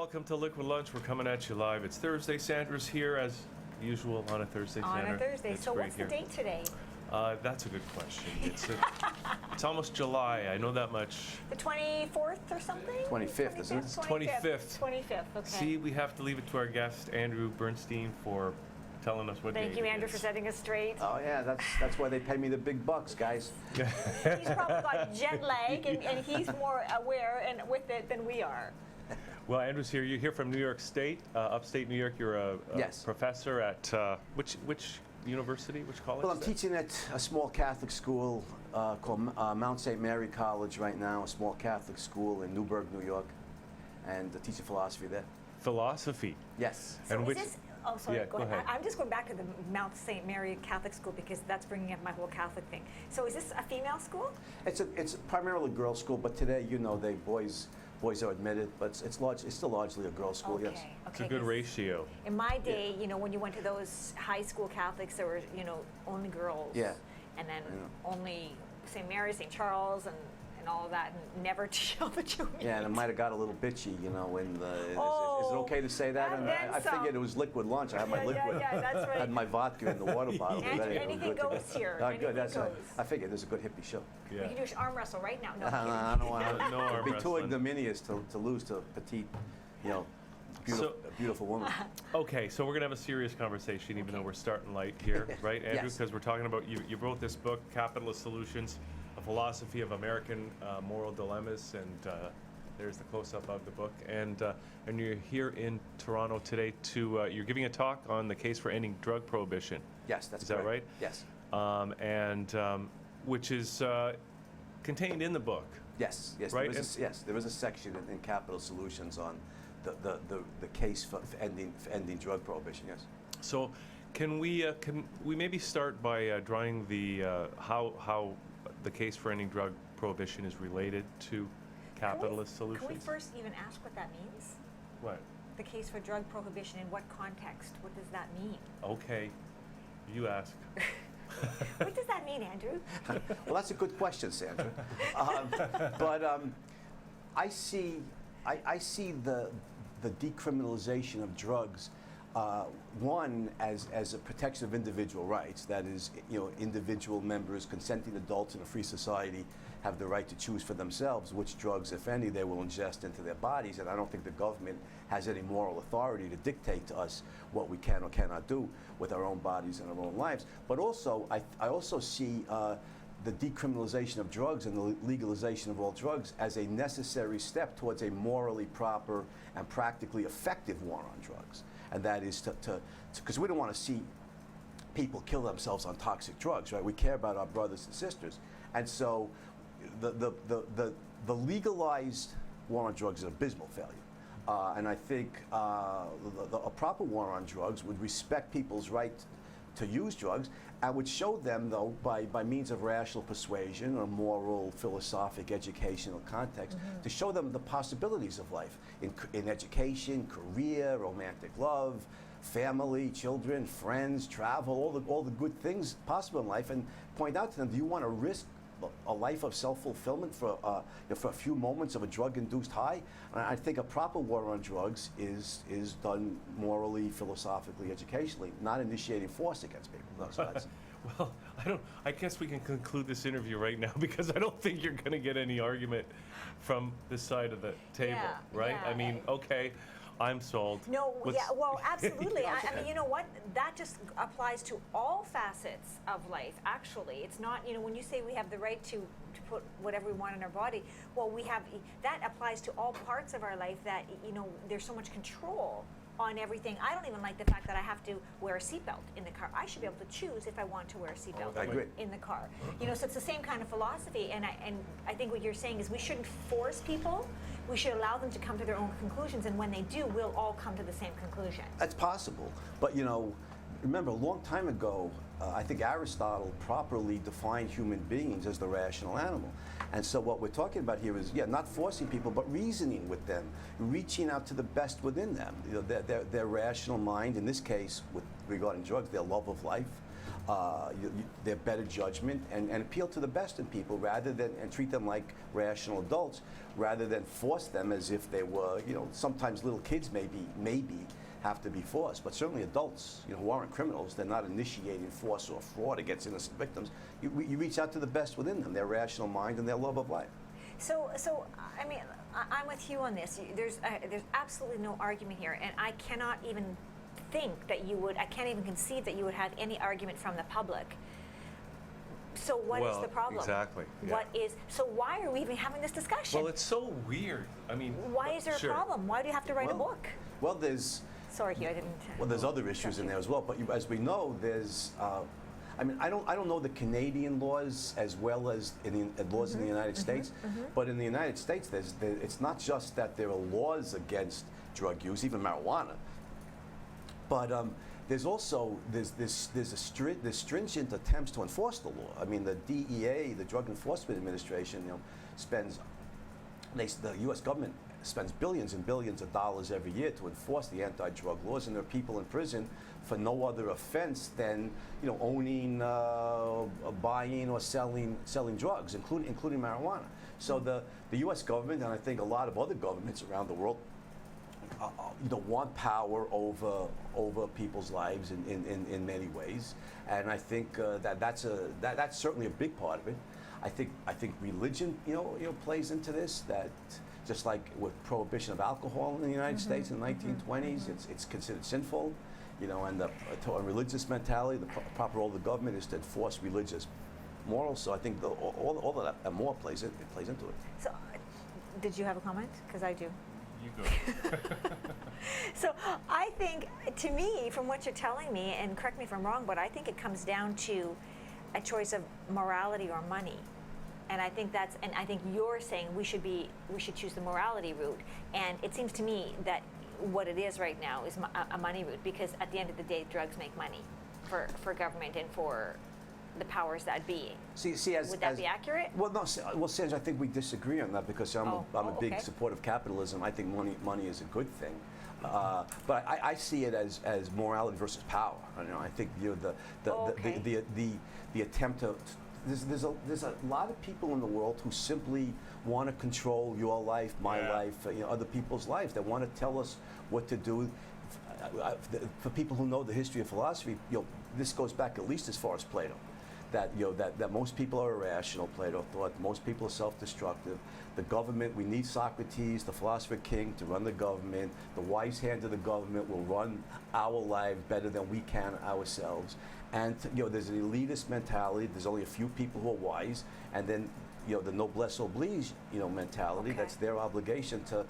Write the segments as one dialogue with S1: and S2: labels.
S1: welcome to Liquid Lunch. We're coming at you live. It's Thursday. Sandra's here as usual on a Thursday.
S2: On
S1: Sandra.
S2: a Thursday.
S1: It's
S2: so
S1: great
S2: what's
S1: here.
S2: the date today?
S1: That's a good question. It's almost July. I know that much.
S2: The 24th or something?
S3: 25th, isn't it?
S1: 25th.
S2: 25th, okay.
S1: See, we have to leave it to our guest, Andrew Bernstein, for telling us what
S2: Thank
S1: date
S2: you,
S1: it
S2: Andrew,
S1: is.
S2: for setting us straight.
S3: Oh yeah, that's why they pay me the big bucks, guys.
S2: He's probably got jet lag, and he's more aware and with it than we are.
S1: Well, Andrew's here. You're here from New York State, upstate New York. You're a
S3: Yes.
S1: professor at which university, which college?
S3: Well, I'm teaching at a small Catholic school called Mount St. Mary College right now, a small Catholic school in Newburgh, New York, and teaching philosophy there.
S1: Philosophy.
S3: Yes.
S2: So
S1: And
S2: is
S1: which-
S2: this, oh, sorry,
S1: Yeah,
S2: go
S1: go
S2: ahead.
S1: ahead.
S2: I'm just going back to the Mount St. Mary Catholic School because that's bringing up my whole Catholic thing. So is this a female school?
S3: It's primarily a girls' school, but today, boys are admitted, but it's still largely a girls' school. Yes.
S2: Okay,
S1: It's a good
S2: 'cause
S1: ratio.
S2: In my day, when you went to those high school Catholics, there were, only girls.
S3: Yeah.
S2: And then
S3: Yeah.
S2: only St. Mary, St. Charles, and all that, and never till the Jubilee.
S3: Yeah, and it might have got a little bitchy, when the. Is it
S2: Oh,
S3: okay to say that?
S2: and
S3: And
S2: then
S3: I
S2: some.
S3: figured it was liquid lunch. I had my liquid.
S2: Yeah, that's right.
S3: I had my vodka in the water bottle.
S2: Andrew,
S3: Ready.
S2: anything
S3: Good to go.
S2: goes here.
S3: Oh,
S2: Anything
S3: good. That's right.
S2: goes.
S3: I figured there's a good hippie show.
S2: We can do an arm wrestle right now. No,
S3: I
S2: I'm
S3: don't want to.
S1: No arm
S3: It'd be too
S1: wrestling.
S3: ignominious to lose to a petite, beautiful woman.
S1: Okay, so we're going to have a serious conversation, even though we're starting light here, right, Andrew?
S3: Yes.
S1: Because we're talking about, you wrote this book, Capitalist Solutions, A Philosophy of American Moral Dilemmas, and there's the close-up of the book. And you're here in Toronto today you're giving a talk on the case for ending drug prohibition.
S3: Yes, that's
S1: Is that
S3: correct.
S1: right?
S3: Yes.
S1: Which is contained in the book.
S3: Yes.
S1: Right,
S3: There was a section in Capital Solutions on the case for ending drug prohibition. Yes.
S1: So can we maybe start by drawing the how the case for ending drug prohibition is related to capitalist solutions?
S2: Can we first even ask what that means?
S1: What?
S2: The case for drug prohibition, in what context? What does that mean?
S1: Okay, you ask.
S2: What does that mean, Andrew?
S3: Well, that's a good question, Sandra. I see the decriminalization of drugs, one as a protection of individual rights. That is, individual members, consenting adults in a free society, have the right to choose for themselves which drugs, if any, they will ingest into their bodies. And I don't think the government has any moral authority to dictate to us what we can or cannot do with our own bodies and our own lives. But also, I also see the decriminalization of drugs and the legalization of all drugs as a necessary step towards a morally proper and practically effective war on drugs. And that is because we don't want to see people kill themselves on toxic drugs, right? We care about our brothers and sisters. And so the legalized war on drugs is an abysmal failure. And I think a proper war on drugs would respect people's right to use drugs, and would show them, though, by means of rational persuasion or moral, philosophic, educational context, to show them the possibilities of life in education, career, romantic love, family, children, friends, travel, all the good things possible in life, and point out to them, do you want to risk a life of self-fulfillment for a few moments of a drug-induced high? And I think a proper war on drugs is done morally, philosophically, educationally, not initiating force against people. No, so that's,
S1: Well, I guess we can conclude this interview right now because I don't think you're going to get any argument from this side of the table,
S2: Yeah,
S1: right?
S2: yeah.
S1: I mean, okay, I'm sold.
S2: No,
S1: Let's-
S2: yeah, well, absolutely. I mean, you know what? That just applies to all facets of life, actually. It's not, when you say we have the right to put whatever we want in our body, well, that applies to all parts of our life that, there's so much control on everything. I don't even like the fact that I have to wear a seatbelt in the car. I should be able to choose if I want to wear a seatbelt
S3: I agree.
S2: in the car. So it's the same kind of philosophy, and I think what you're saying is we shouldn't force people. We should allow them to come to their own conclusions, and when they do, we'll all come to the same conclusion.
S3: That's possible. But, remember, a long time ago, I think Aristotle properly defined human beings as the rational animal. And so what we're talking about here is, not forcing people, but reasoning with them, reaching out to the best within them. Their rational mind, in this case, regarding drugs, their love of life, their better judgment and appeal to the best in people rather than, and treat them like rational adults rather than force them as if they were, sometimes little kids maybe have to be forced, but certainly adults, who aren't criminals, they're not initiating force or fraud against innocent victims. You reach out to the best within them, their rational mind and their love of life.
S2: So I mean, I'm with you on this. There's absolutely no argument here, and I cannot even think that I can't even conceive that you would have any argument from the public. So what is the problem?
S1: Exactly. Yeah.
S2: So why are we even having this discussion?
S1: Well, it's so weird. I mean,
S2: why is there a problem? Why do you have to write a book?
S3: Well, there's.
S2: Sorry, Hugh, I didn't.
S3: Well, there's other issues in there as well. But as we know, there's. I mean, I don't know the Canadian laws as well as laws in the United States. But in the United States, it's not just that there are laws against drug use, even marijuana. But there's also stringent attempts to enforce the law. I mean, the DEA, the Drug Enforcement Administration, the U.S. government spends billions and billions of dollars every year to enforce the anti-drug laws, and there are people in prison for no other offense than owning, buying, or selling drugs, including marijuana. So the U.S. government, and I think a lot of other governments around the world, want power over people's lives in many ways, and I think that's certainly a big part of it. I think religion plays into this. That just like with prohibition of alcohol in the United States in the 1920s, it's considered sinful, and the religious mentality. The proper role of the government is to enforce religious morals. So I think all of that and more plays into it.
S2: So, did you have a comment? Because I do.
S1: You go.
S2: So I think, to me, from what you're telling me, and correct me if I'm wrong, but I think it comes down to a choice of morality or money. And I think I think you're saying we should choose the morality route. And it seems to me that what it is right now is a money route, because at the end of the day, drugs make money for government and for the powers that be. Would that be accurate?
S3: Well, no. Well, Sandra, I think we disagree on that, because I'm a big supporter of capitalism. I think money is a good thing. But I see it as morality versus power. I think the attempt to there's a lot of people in the world who simply want to control your life, my life, other people's lives. They want to tell us what to do. For people who know the history of philosophy, this goes back at least as far as Plato. That most people are irrational, Plato thought. Most people are self-destructive. The government, we need Socrates, the philosopher king, to run the government. The wise hand of the government will run our lives better than we can ourselves. And there's an elitist mentality. There's only a few people who are wise, and then the noblesse oblige mentality. Okay. That's their obligation to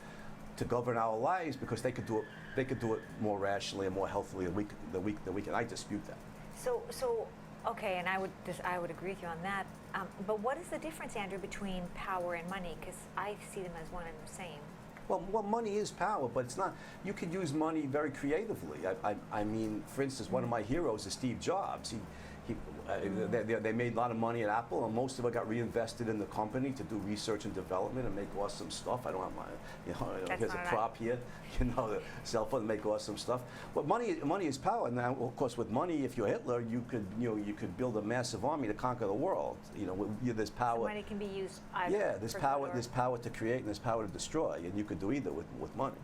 S3: govern our lives, because they could do it more rationally and more healthily than we can. I dispute that.
S2: So. Okay, and I would agree with you on that. But what is the difference, Andrew, between power and money? Because I see them as one and the same.
S3: Well, money is power, but it's not. You could use money very creatively. I mean, for instance, one of my heroes is Steve Jobs. They made a lot of money at Apple, and most of it got reinvested in the company to do research and development and make awesome stuff. I don't have my, here's a prop here, the cell phone to make awesome stuff. But money is power. Now, of course, with money, if you're Hitler, you could build a massive army to conquer the world. There's power.
S2: So money can be used either.
S3: Yeah, there's power to create and there's power to destroy, and you could do either with money.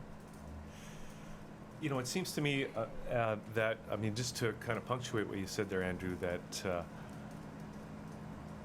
S1: It seems to me that, just to kind of punctuate what you said there, Andrew, that,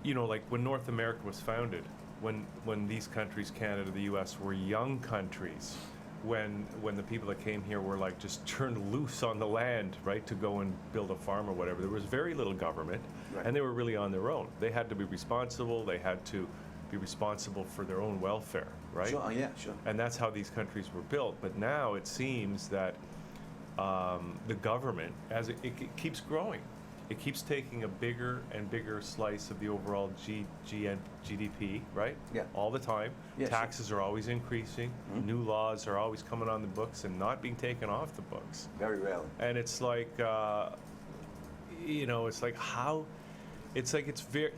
S1: like when North America was founded, when these countries, Canada, the U.S., were young countries, when the people that came here were like just turned loose on the land, right, to go and build a farm or whatever, there was very little government, right. And they were really on their own. They had to be responsible. They had to be responsible for their own welfare, right?
S3: Sure, yeah, sure.
S1: And that's how these countries were built. But now it seems that the government, as it keeps growing, it keeps taking a bigger and bigger slice of the overall GDP, right?
S3: Yeah.
S1: All the time.
S3: Yeah,
S1: Taxes are always increasing. Mm-hmm. New laws are always coming on the books and not being taken off the books.
S3: Very rarely.
S1: And it's like, it's like how, it's very,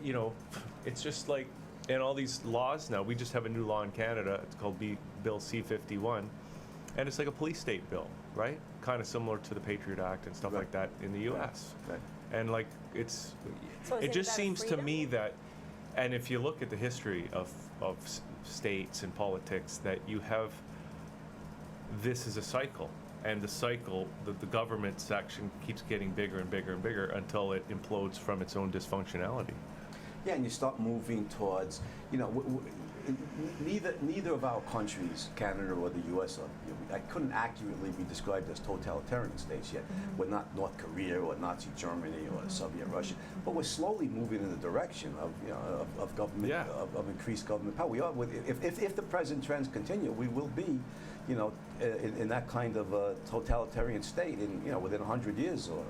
S1: it's just like, and all these laws now, we just have a new law in Canada, it's called Bill C-51, and it's like a police state bill, right? Kind of similar to the Patriot Act and stuff like that in the U.S.
S3: Right.
S1: And like it's,
S2: So is
S1: it
S2: it
S1: just
S2: about
S1: seems to
S2: freedom?
S1: me that, and if you look at the history of states and politics, that you have, this is a cycle. And the cycle, the government section keeps getting bigger and bigger and bigger until it implodes from its own dysfunctionality.
S3: Yeah, and you start moving towards, you know, neither of our countries, Canada or the U.S., I couldn't accurately be described as totalitarian states yet. We're not North Korea or Nazi Germany or Soviet Russia, but we're slowly moving in the direction of, you know, of government,
S1: Yeah.
S3: of increased government power. We are, if the present trends continue, we will be, you know, in that kind of totalitarian state in, you know, within 100 years or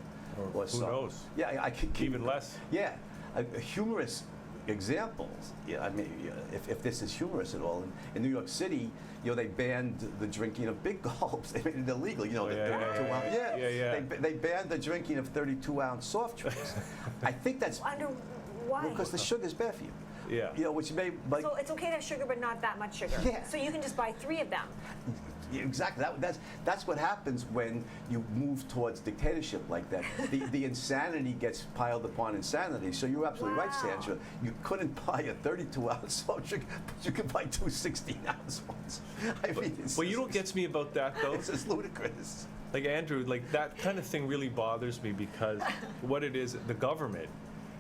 S1: Who
S3: so.
S1: knows?
S3: Yeah, I could keep
S1: Even less.
S3: Yeah, a humorous examples. Yeah, I mean, if this is humorous at all, in New York City, you know, they banned the drinking of big gulps. They made it illegal. You know, the 32-ounce.
S1: Yeah.
S3: They banned the drinking of 32-ounce soft drinks. I think that's
S2: Under why?
S3: because the sugar's bad for you.
S1: Yeah.
S3: You know, which may like.
S2: So it's okay to have sugar, but not that much sugar.
S3: Yeah.
S2: So you can just buy 3 of them.
S3: Yeah, exactly. That's what happens when you move towards dictatorship like that. The insanity gets piled upon insanity. So you're absolutely right,
S2: Wow.
S3: Sandra. You couldn't buy a 32-ounce soft drink, but you could buy 2 16-ounce ones. I mean,
S1: Well, you know what gets me about that though?
S3: it's just ludicrous.
S1: Like Andrew, like that kind of thing really bothers me because what it is, the government,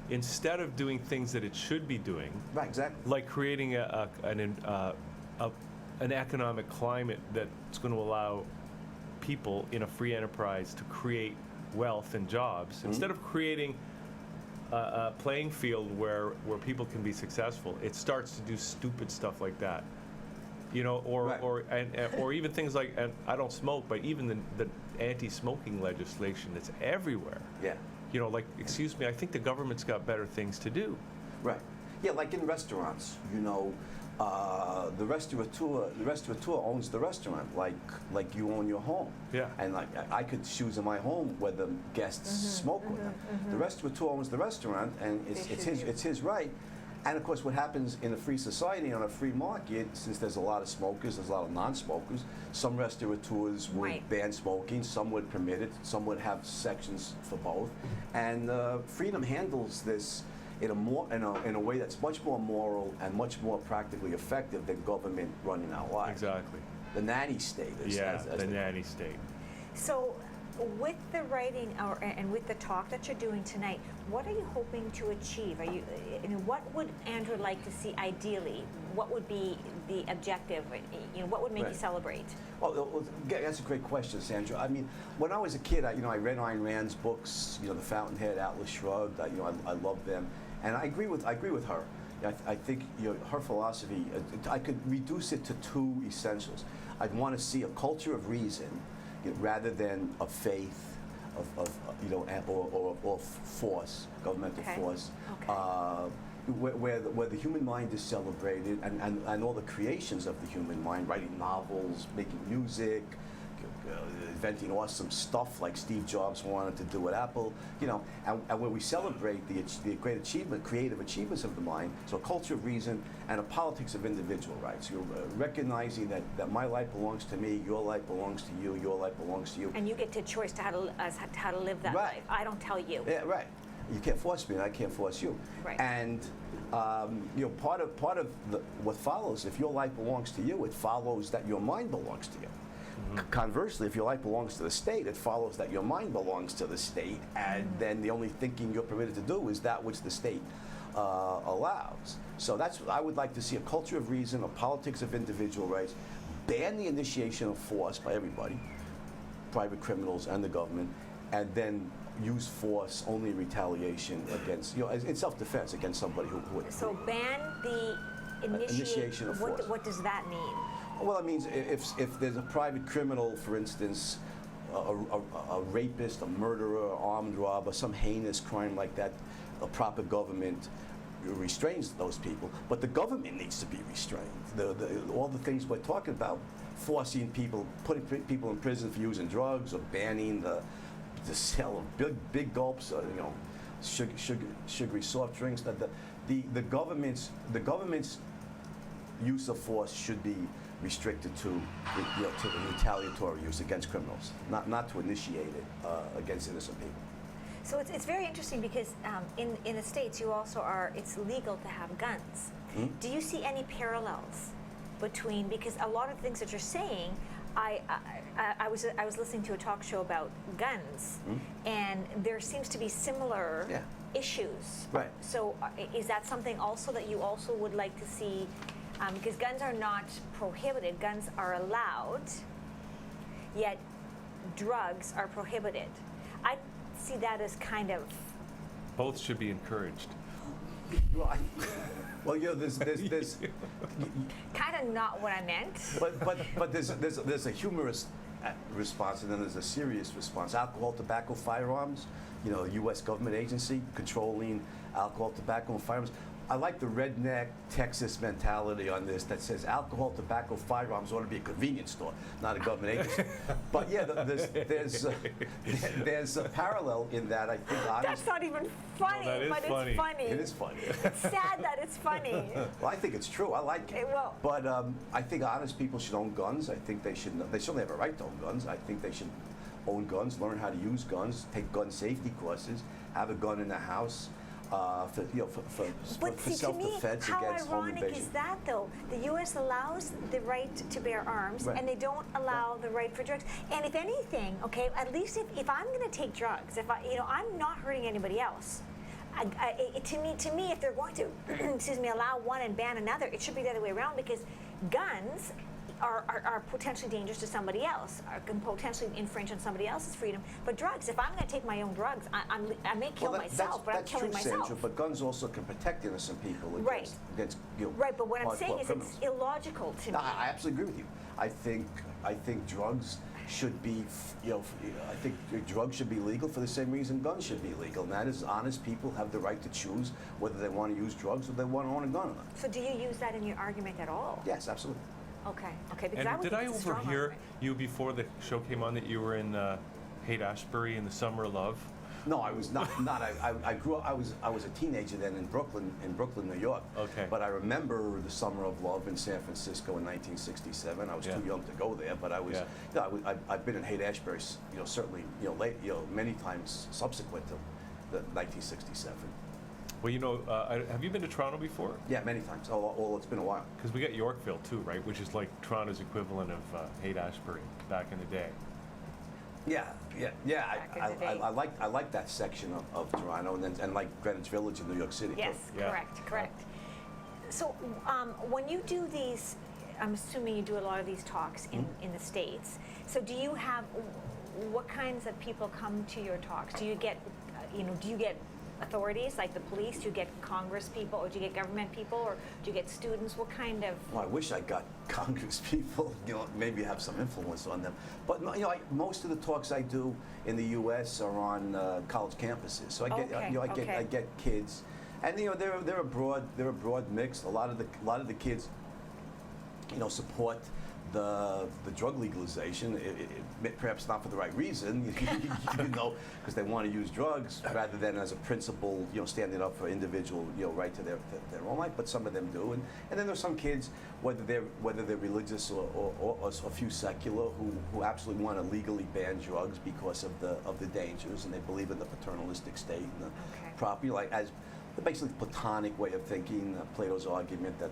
S1: instead of doing things that it should be doing,
S3: Right, exactly.
S1: like creating an economic climate that's going to allow people in a free enterprise to create wealth and jobs, instead of creating a playing field where people can be successful, it starts to do stupid stuff like that. You know,
S3: Right.
S1: or even things like, and I don't smoke, but even the anti-smoking legislation that's everywhere.
S3: Yeah.
S1: You know, like, excuse me, I think the government's got better things to do.
S3: Right. Yeah, like in restaurants, you know, the restaurateur owns the restaurant, like you own your home.
S1: Yeah.
S3: And like I could choose in my home whether guests smoke or not. The restaurateur owns the restaurant, and it's his right. And of course, what happens in a free society, on a free market, since there's a lot of smokers, there's a lot of non-smokers, some restaurateurs would
S2: Right.
S3: ban smoking, some would permit it, some would have sections for both. And freedom handles this in a way that's much more moral and much more practically effective than government running our lives.
S1: Exactly.
S3: The nanny state.
S1: Yeah, the
S3: they-
S1: nanny state.
S2: So with the writing and with the talk that you're doing tonight, what are you hoping to achieve? What would Andrew like to see ideally? What would be the objective? You know, what would make you
S3: Right.
S2: celebrate?
S3: Well, that's a great question, Sandra. I mean, when I was a kid, I read Ayn Rand's books. You know, The Fountainhead, Atlas Shrugged. I love them, and I agree with her. I think her philosophy. I could reduce it to 2 essentials. I'd want to see a culture of reason, rather than of faith, or force, governmental
S2: Okay.
S3: force.
S2: Okay.
S3: Where the human mind is celebrated, and all the creations of the human mind, writing novels, making music, inventing awesome stuff like Steve Jobs wanted to do at Apple, and where we celebrate the great achievement, creative achievements of the mind, so a culture of reason and a politics of individual rights. You're recognizing that my life belongs to me, your life belongs to you, your life belongs to you.
S2: And you get to choice to how to live that
S3: Right.
S2: life. I don't tell you.
S3: Yeah, right. You can't force me, and I can't force you.
S2: Right.
S3: And part of what follows, if your life belongs to you, it follows that your mind belongs to you. Conversely, if your life belongs to the state, it follows that your mind belongs to the state, and then the only thinking you're permitted to do is that which the state allows. So that's what I would like to see: a culture of reason, a politics of individual rights, ban the initiation of force by everybody, private criminals and the government, and then use force only in retaliation against, in self-defense against somebody who would.
S2: So ban the
S3: Initiation of force.
S2: What does that mean?
S3: Well, it means if there's a private criminal, for instance, a rapist, a murderer, armed robber, some heinous crime like that, a proper government restrains those people. But the government needs to be restrained. All the things we're talking about, forcing people, putting people in prison for using drugs, or banning the sale of big gulps, sugary soft drinks. The government's use of force should be restricted to retaliatory use against criminals, not to initiate it against innocent people.
S2: So it's very interesting because in the States you also it's legal to have guns. Do you see any parallels between, because a lot of the things that you're saying, I was listening to a talk show about guns, and there seems to be similar issues.
S3: Right.
S2: So is that something also that you also would like to see? Because guns are not prohibited, guns are allowed, yet drugs are prohibited. I see that as kind of...
S1: Both should be encouraged.
S3: Well, there's
S2: kind of not what I meant.
S3: but there's a humorous response, and then there's a serious response. Alcohol, tobacco, firearms. U.S. government agency controlling alcohol, tobacco, and firearms. I like the redneck Texas mentality on this that says alcohol, tobacco, firearms ought to be a convenience store, not a government agency. But yeah, there's a parallel in that. I think
S2: that's not even funny, but it's funny.
S3: It is funny.
S2: It's sad that it's funny.
S3: Well, I think it's true. I like it.
S2: Well,
S3: but I think honest people should own guns. I think they should. They certainly have a right to own guns. I think they should own guns, learn how to use guns, take gun safety courses, have a gun in the house. For self-defense against home invasion.
S2: How ironic is that, though? The U.S. allows the right to bear arms, and they don't allow the right for drugs. And if anything, okay, at least if I'm going to take drugs, I'm not hurting anybody else. To me, if they're going to, allow one and ban another, it should be the other way around, because guns are potentially dangerous to somebody else, can potentially infringe on somebody else's freedom. But drugs, if I'm going to take my own drugs, I may kill myself, but I'm killing myself.
S3: Sandra, but guns also can protect innocent people against
S2: right, but what I'm saying is criminals. It's illogical to me.
S3: I absolutely agree with you. I think drugs should be, I think drugs should be legal for the same reason guns should be legal, and that is honest people have the right to choose whether they want to use drugs or they want to own a gun or not.
S2: So do you use that in your argument at all?
S3: Yes, absolutely.
S2: Okay. Because
S1: and did I overhear you before the show came on that you were in Haight-Ashbury in the Summer of Love?
S3: No, I was not. I grew up. I was a teenager then in Brooklyn, New York.
S1: Okay.
S3: But I remember the Summer of Love in San Francisco in 1967. I was too young to go there, but I was. I've been in Haight-Ashbury, certainly, late, many times subsequent to the 1967.
S1: Well, have you been to Toronto before?
S3: Yeah, many times. Oh, it's been a while.
S1: Because we got Yorkville too, right? Which is like Toronto's equivalent of Haight-Ashbury back in the day.
S3: Yeah. I like that section of Toronto, and like Greenwich Village in New York City.
S2: Yes,
S3: too.
S2: correct. So when you do these, I'm assuming you do a lot of these talks in the States. So do you have, what kinds of people come to your talks? Do you get, authorities like the police? Do you get Congress people, or do you get government people, or do you get students? What kind of?
S3: Well, I wish I got Congress people. Maybe have some influence on them. But most of the talks I do in the U.S. are on college campuses. So I get I get kids, and they're a broad mix. A lot of the kids, support the drug legalization, perhaps not for the right reason, because they want to use drugs rather than as a principle, standing up for individual, right to their own life. But some of them do, and then there's some kids, whether they're religious or a few secular, who absolutely want to legally ban drugs because of the dangers, and they believe in the paternalistic state and the property, like as the basically Platonic way of thinking, Plato's argument that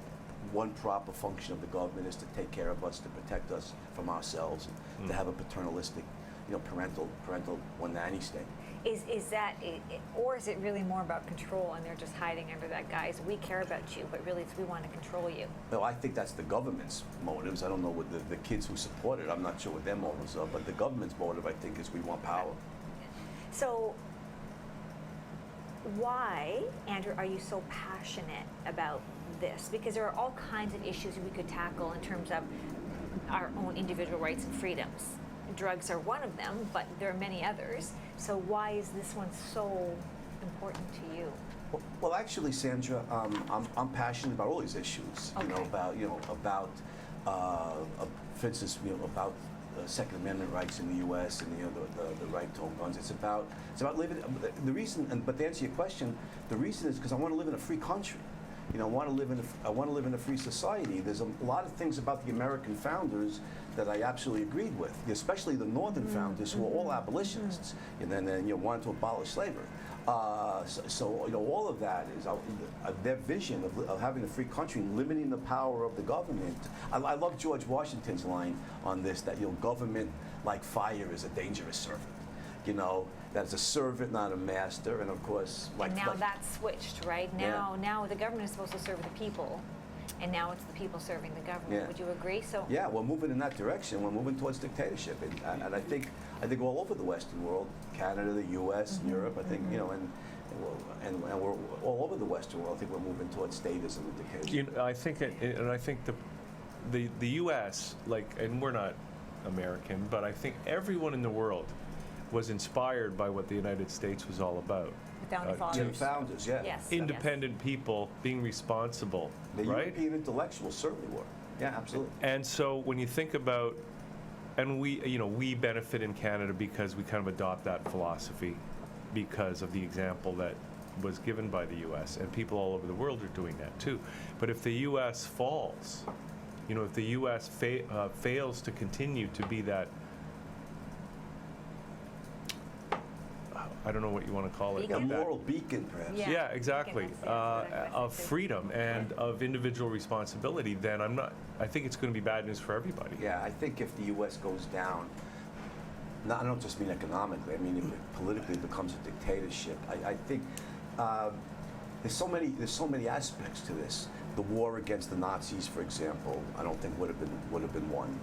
S3: one proper function of the government is to take care of us, to protect us from ourselves, and to have a paternalistic, parental one nanny state.
S2: Is that, or is it really more about control, and they're just hiding under that guise? We care about you, but really we want to control you.
S3: No, I think that's the government's motives. I don't know what the kids who support it. I'm not sure what their motives are, but the government's motive, I think, is we want power.
S2: So why, Andrew, are you so passionate about this? Because there are all kinds of issues we could tackle in terms of our own individual rights and freedoms. Drugs are one of them, but there are many others. So why is this one so important to you?
S3: Well, actually, Sandra, I'm passionate about all these issues. About for instance, about Second Amendment rights in the U.S. and the right to own guns. It's about living. The reason, but to answer your question, the reason is because I want to live in a free country. You know, I want to live in a free society. There's a lot of things about the American founders that I absolutely agreed with, especially the Northern founders who were all abolitionists, and then you know, wanted to abolish slavery. So you know, all of that is their vision of having a free country, limiting the power of the government. I love George Washington's line on this, that, you know, government, like fire, is a dangerous servant. You know, that's a servant, not a master. And of course,
S2: and now that's switched, right? Now the government is supposed to serve the people, and now it's the people serving the government.
S3: Yeah.
S2: Would you agree? So
S3: yeah, we're moving in that direction. We're moving towards dictatorship, and I think all over the Western world, Canada, the U.S., Europe. I think you know, and we're all over the Western world. I think we're moving towards statism and dictatorship.
S1: You know, I think the U.S., like, and we're not American, but I think everyone in the world was inspired by what the United States was all about.
S2: the founding fathers.
S3: The founders, yeah.
S2: Yes.
S1: Independent people being responsible,
S3: The
S1: right?
S3: European intellectuals certainly were. Yeah, absolutely.
S1: And so when you think about, and we benefit in Canada because we kind of adopt that philosophy because of the example that was given by the U.S., and people all over the world are doing that too. But if the U.S. falls, if the U.S. fails to continue to be that, I don't know what you want to call it.
S3: A moral beacon, perhaps.
S1: Yeah, exactly.
S2: Beacon, that's what I
S1: Of
S2: said too.
S1: freedom and of individual responsibility, then I think it's going to be bad news for everybody.
S3: Yeah, I think if the U.S. goes down, I don't just mean economically, I mean if it politically becomes a dictatorship. I think there's so many aspects to this. The war against the Nazis, for example, I don't think would have been won,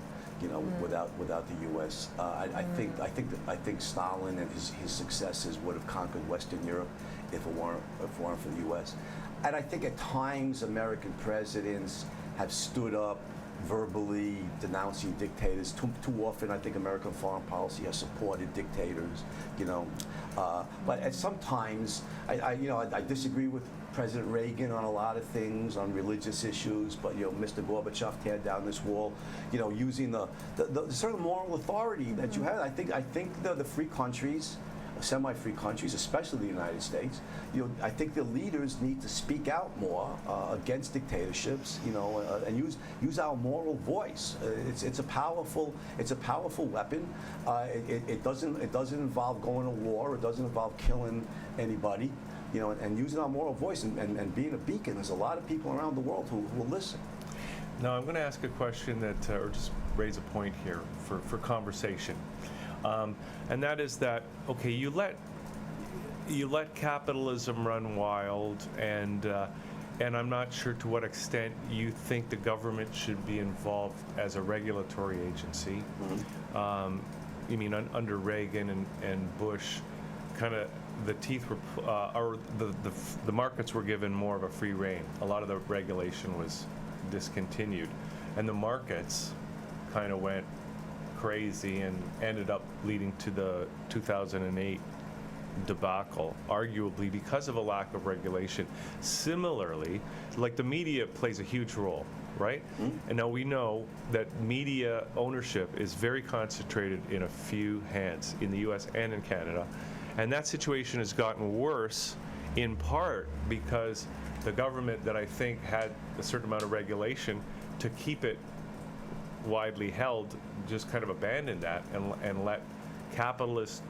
S3: without the U.S. I think Stalin and his successors would have conquered Western Europe if it weren't for the U.S. And I think at times American presidents have stood up verbally denouncing dictators. Too often, I think American foreign policy has supported dictators. But at sometimes, I disagree with President Reagan on a lot of things, on religious issues. But Mr. Gorbachev teared down this wall, using the certain moral authority that you have. I think the free countries, semi-free countries, especially the United States, I think the leaders need to speak out more against dictatorships, and use our moral voice. It's a powerful weapon. It doesn't involve going to war. It doesn't involve killing anybody. And using our moral voice and being a beacon. There's a lot of people around the world who will listen.
S1: Now I'm going to ask a question that, or just raise a point here for conversation. And that is that, okay, you let capitalism run wild, and I'm not sure to what extent you think the government should be involved as a regulatory agency. Mm-hmm. You mean under Reagan and Bush, kind of the teeth were, or the markets were given more of a free rein. A lot of the regulation was discontinued, and the markets kind of went crazy and ended up leading to the 2008 debacle, arguably because of a lack of regulation. Similarly, like the media plays a huge role, right? Mm-hmm. And now we know that media ownership is very concentrated in a few hands in the US and in Canada. And that situation has gotten worse in part because the government that I think had a certain amount of regulation to keep it widely held just kind of abandoned that and let capitalist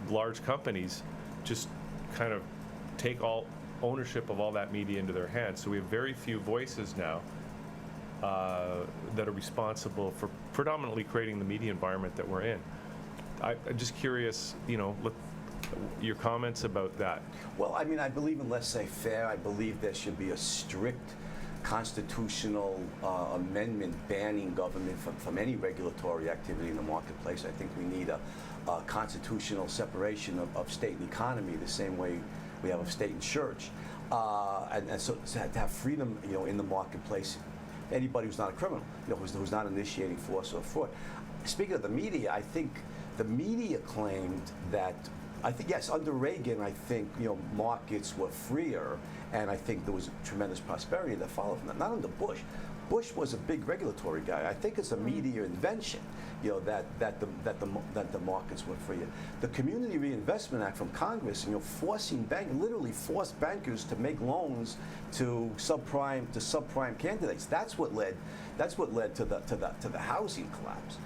S1: large companies just kind of take all ownership of all that media into their hands. So we have very few voices now that are responsible for predominantly creating the media environment that we're in. I'm just curious, your comments about that.
S3: Well, I mean, I believe in laissez-faire. I believe there should be a strict constitutional amendment banning government from any regulatory activity in the marketplace. I think we need a constitutional separation of state and economy, the same way we have of state and church, and so to have freedom, in the marketplace. Anybody who's not a criminal, who's not initiating force or fraud. Speaking of the media, I think the media claimed that I think, yes, under Reagan, I think, markets were freer, and I think there was tremendous prosperity that followed from that. Not under Bush. Bush was a big regulatory guy. I think it's a media invention, that the markets were freer. The Community Reinvestment Act from Congress, literally forced bankers to make loans to subprime candidates. That's what led to the housing collapse.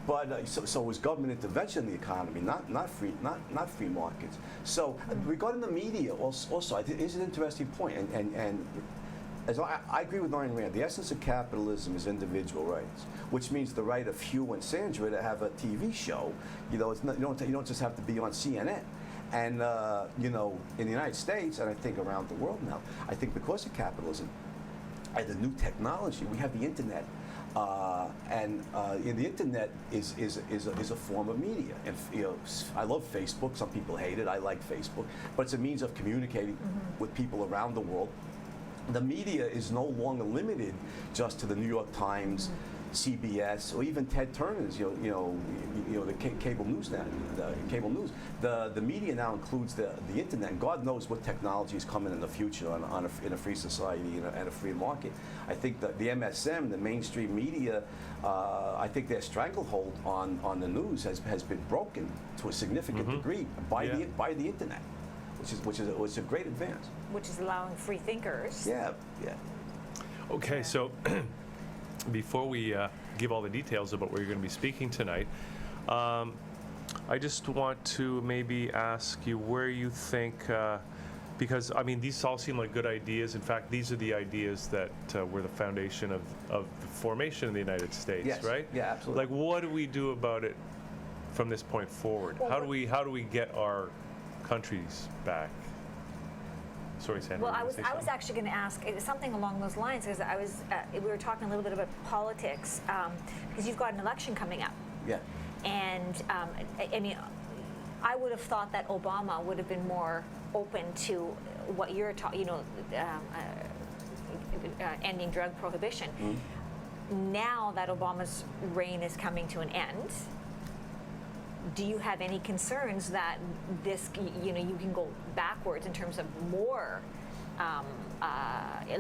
S3: But so it was government intervention in the economy, not free markets. So regarding the media, also I think is an interesting point, and as I agree with Ayn Rand. The essence of capitalism is individual rights, which means the right of Hugh and Sandra to have a TV show. It's not, you don't just have to be on CNN. And in the United States, and I think around the world now, I think because of capitalism and the new technology, we have the internet. And the internet is a form of media, and I love Facebook. Some people hate it. I like Facebook, but it's a means of communicating with people around the world. The media is no longer limited just to the New York Times, CBS, or even Ted Turner's. The cable news now. Cable news. The media now includes the internet, and God knows what technology is coming in the future in a free society and a free market. I think that the MSM, the mainstream media, I think their stranglehold on the news has been broken to a significant degree by the internet, which is a great advance.
S2: Which is allowing free thinkers.
S3: Yeah.
S1: Okay, so before we give all the details about where you're going to be speaking tonight, I just want to maybe ask you where you think, because I mean these all seem like good ideas. In fact, these are the ideas that were the foundation of the formation of the United States,
S3: Yes.
S1: right?
S3: Yeah, absolutely.
S1: Like, what do we do about it from this point forward?
S2: Well,
S1: how do we get our countries back? Sorry, Sandra.
S2: Well, I was actually going to ask something along those lines, because we were talking a little bit about politics, because you've got an election coming up.
S3: Yeah.
S2: And I mean, I would have thought that Obama would have been more open to what you're talking, ending drug prohibition. Now that Obama's reign is coming to an end, do you have any concerns that this, you can go backwards in terms of more,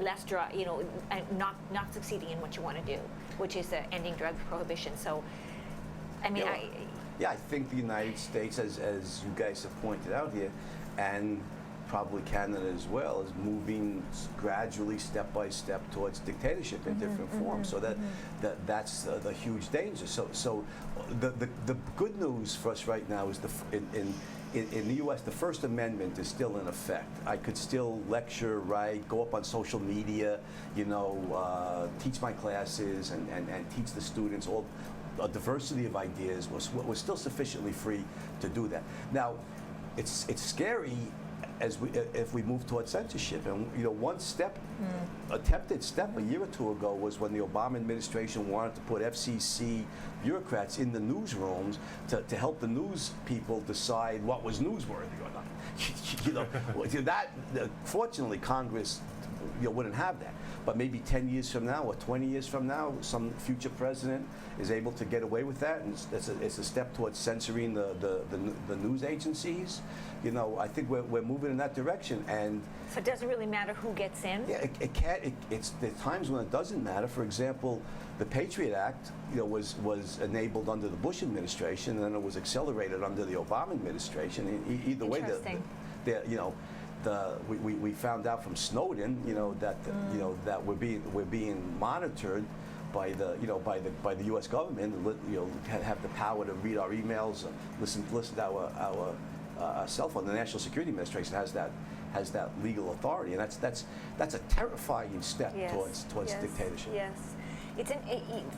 S2: less drug, and not succeeding in what you want to do, which is ending drug prohibition? So, I mean,
S3: I think the United States, as you guys have pointed out here, and probably Canada as well, is moving gradually, step by step, towards dictatorship in different forms. So that's the huge danger. So the good news for us right now is in the U.S. the First Amendment is still in effect. I could still lecture, write, go up on social media, teach my classes and teach the students all a diversity of ideas. We're still sufficiently free to do that. Now, it's scary if we move towards censorship. And one attempted step a year or two ago was when the Obama administration wanted to put FCC bureaucrats in the newsrooms to help the news people decide what was newsworthy or not. Fortunately, Congress wouldn't have that. But maybe 10 years from now or 20 years from now, some future president is able to get away with that, and it's a step towards censoring the news agencies. I think we're moving in that direction. And
S2: so it doesn't really matter who gets in?
S3: Yeah, it can't. It's the times when it doesn't matter. For example, the Patriot Act, was enabled under the Bush administration, and then it was accelerated under the Obama administration. Either way, we found out from Snowden, that we're being monitored by the U.S. government. Have the power to read our emails, listen to our cell phone. The National Security Administration has that legal authority, and that's a terrifying step towards dictatorship.
S2: Yes.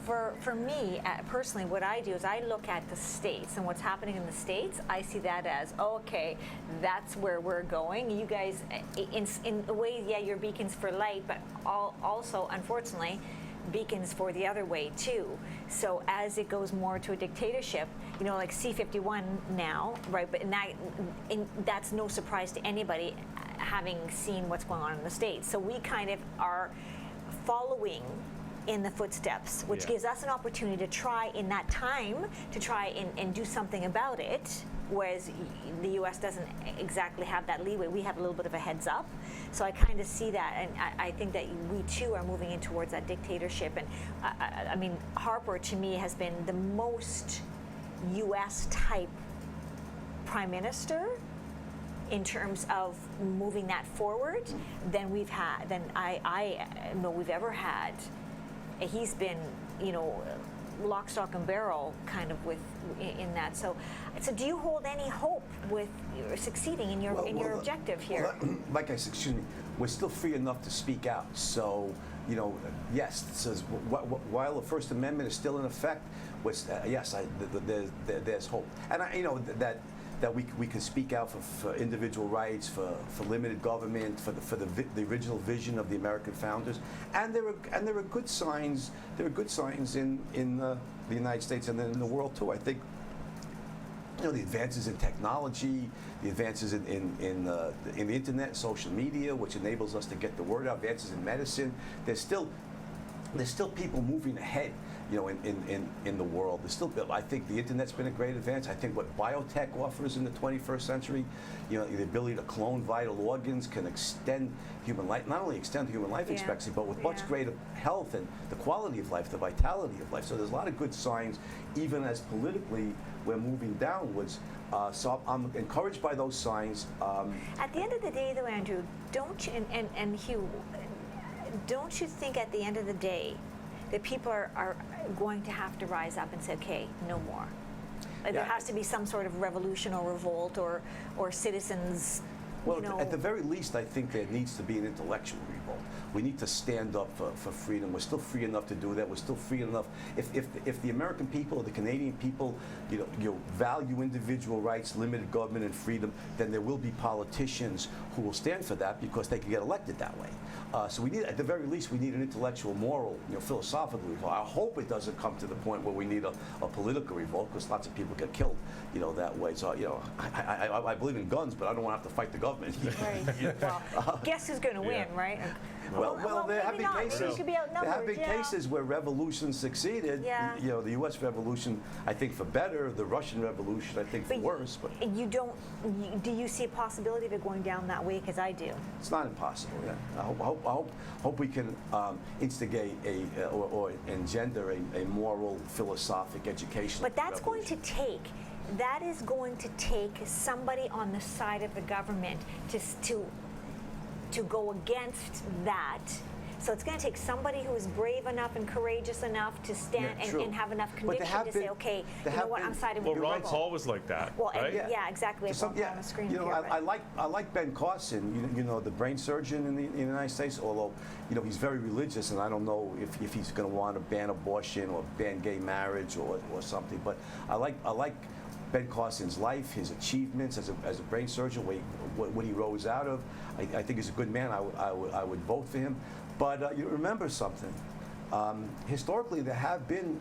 S2: For me personally, what I do is I look at the states and what's happening in the states. I see that as, okay, that's where we're going. You guys, in a way, you're beacons for light, but also, unfortunately, beacons for the other way too. So as it goes more to a dictatorship, like C-51 now, right? But that's no surprise to anybody, having seen what's going on in the states. So we kind of are following in the footsteps, which
S1: Yeah.
S2: gives us an opportunity to try in that time to try and do something about it, whereas the U.S. doesn't exactly have that leeway. We have a little bit of a heads up. So I kind of see that, and I think that we too are moving in towards that dictatorship. And I mean, Harper to me has been the most U.S. type prime minister in terms of moving that forward than I know we've ever had. He's been, you know, lock, stock, and barrel kind of in that. So do you hold any hope with succeeding in your objective here?
S3: Well, like I said, excuse me, we're still free enough to speak out. So, you know, yes, it says while the First Amendment is still in effect, yes, there's hope, and you know that we can speak out for individual rights, for limited government, for the original vision of the American founders, and there are good signs. There are good signs in the United States and then in the world too. I think, you know, the advances in technology, the advances in the internet, social media, which enables us to get the word out. Advances in medicine. There's still people moving ahead, you know, in the world. There's still, I think the internet's been a great advance. I think what biotech offers in the 21st century, you know, the ability to clone vital organs can extend human life, not only extend human life expectancy, but with much greater health and the quality of life, the vitality of life. So there's a lot of good signs, even as politically we're moving downwards. So I'm encouraged by those signs.
S2: At the end of the day, though, Andrew, don't you, and Hugh, don't you think at the end of the day that people are going to have to rise up and say, okay, no more? Like, there has to be some sort of revolution or revolt or citizens.
S3: Well,
S2: you know.
S3: at the very least, I think there needs to be an intellectual revolt. We need to stand up for freedom. We're still free enough to do that. We're still free enough. If the American people or the Canadian people, you know, value individual rights, limited government, and freedom, then there will be politicians who will stand for that because they can get elected that way. So we need, at the very least, we need an intellectual, moral, you know, philosophical revolt. I hope it doesn't come to the point where we need a political revolt, because lots of people get killed, you know, that way. So, you know, I believe in guns, but I don't want to have to fight the government.
S2: Right. Well, guess who's going to win, right?
S3: Well, there have been cases.
S2: Maybe you could be outnumbered,
S3: there have been cases where revolutions succeeded.
S2: Yeah.
S3: You know, the U.S. Revolution, I think, for better. The Russian Revolution, I think, for worse. But
S2: do you see a possibility of it going down that way? Because I do.
S3: It's not impossible. Yeah. I hope we can instigate or engender a moral, philosophic, educational.
S2: But that's going to take. That is going to take somebody on the side of the government to go against that. So it's going to take somebody who is brave enough and courageous enough to stand and have enough conviction to say, okay, you know what, I'm siding with
S1: Well, Ron
S2: the
S1: Paul was like that.
S2: Well,
S1: right?
S2: yeah, exactly. On the screen
S3: you know,
S2: here,
S3: I like Ben Carson, you know, the brain surgeon in the United States, although, you know, he's very religious, and I don't know if he's going to want to ban abortion or ban gay marriage or something. But I like Ben Carson's life, his achievements as a brain surgeon, what he rose out of. I think he's a good man. I would vote for him. But you remember something. Historically, there have been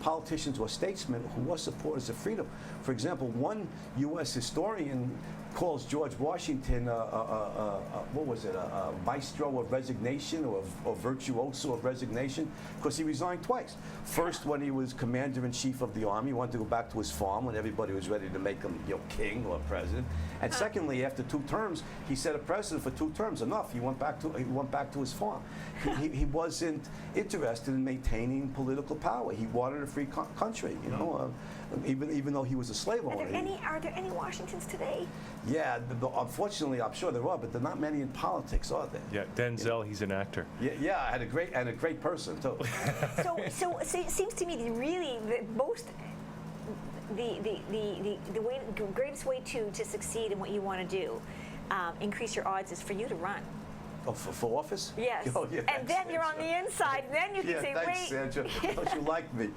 S3: politicians or statesmen who were supporters of freedom. For example, one U.S. historian calls George Washington, what was it, a maestro of resignation or a virtuoso of resignation, because he resigned twice. First, when he was commander-in-chief of the army, he wanted to go back to his farm when everybody was ready to make him, you know, king or president. And secondly, after 2 terms, he set a precedent for 2 terms. Enough. He went back to his farm. He wasn't interested in maintaining political power. He wanted a free country. You know, even though he was a slave owner.
S2: Are there any Washingtons today?
S3: Yeah, unfortunately, I'm sure there are, but there are not many in politics, are there?
S1: Yeah, Denzel, he's an actor.
S3: Yeah, and a great person too.
S2: So it seems to me that really the greatest way to succeed in what you want to do, increase your odds, is for you to run.
S3: Oh, for office?
S2: Yes.
S3: Oh, yeah,
S2: and then you're on the inside, and then you can say,
S3: thanks,
S2: wait.
S3: Sandra. Don't you like me?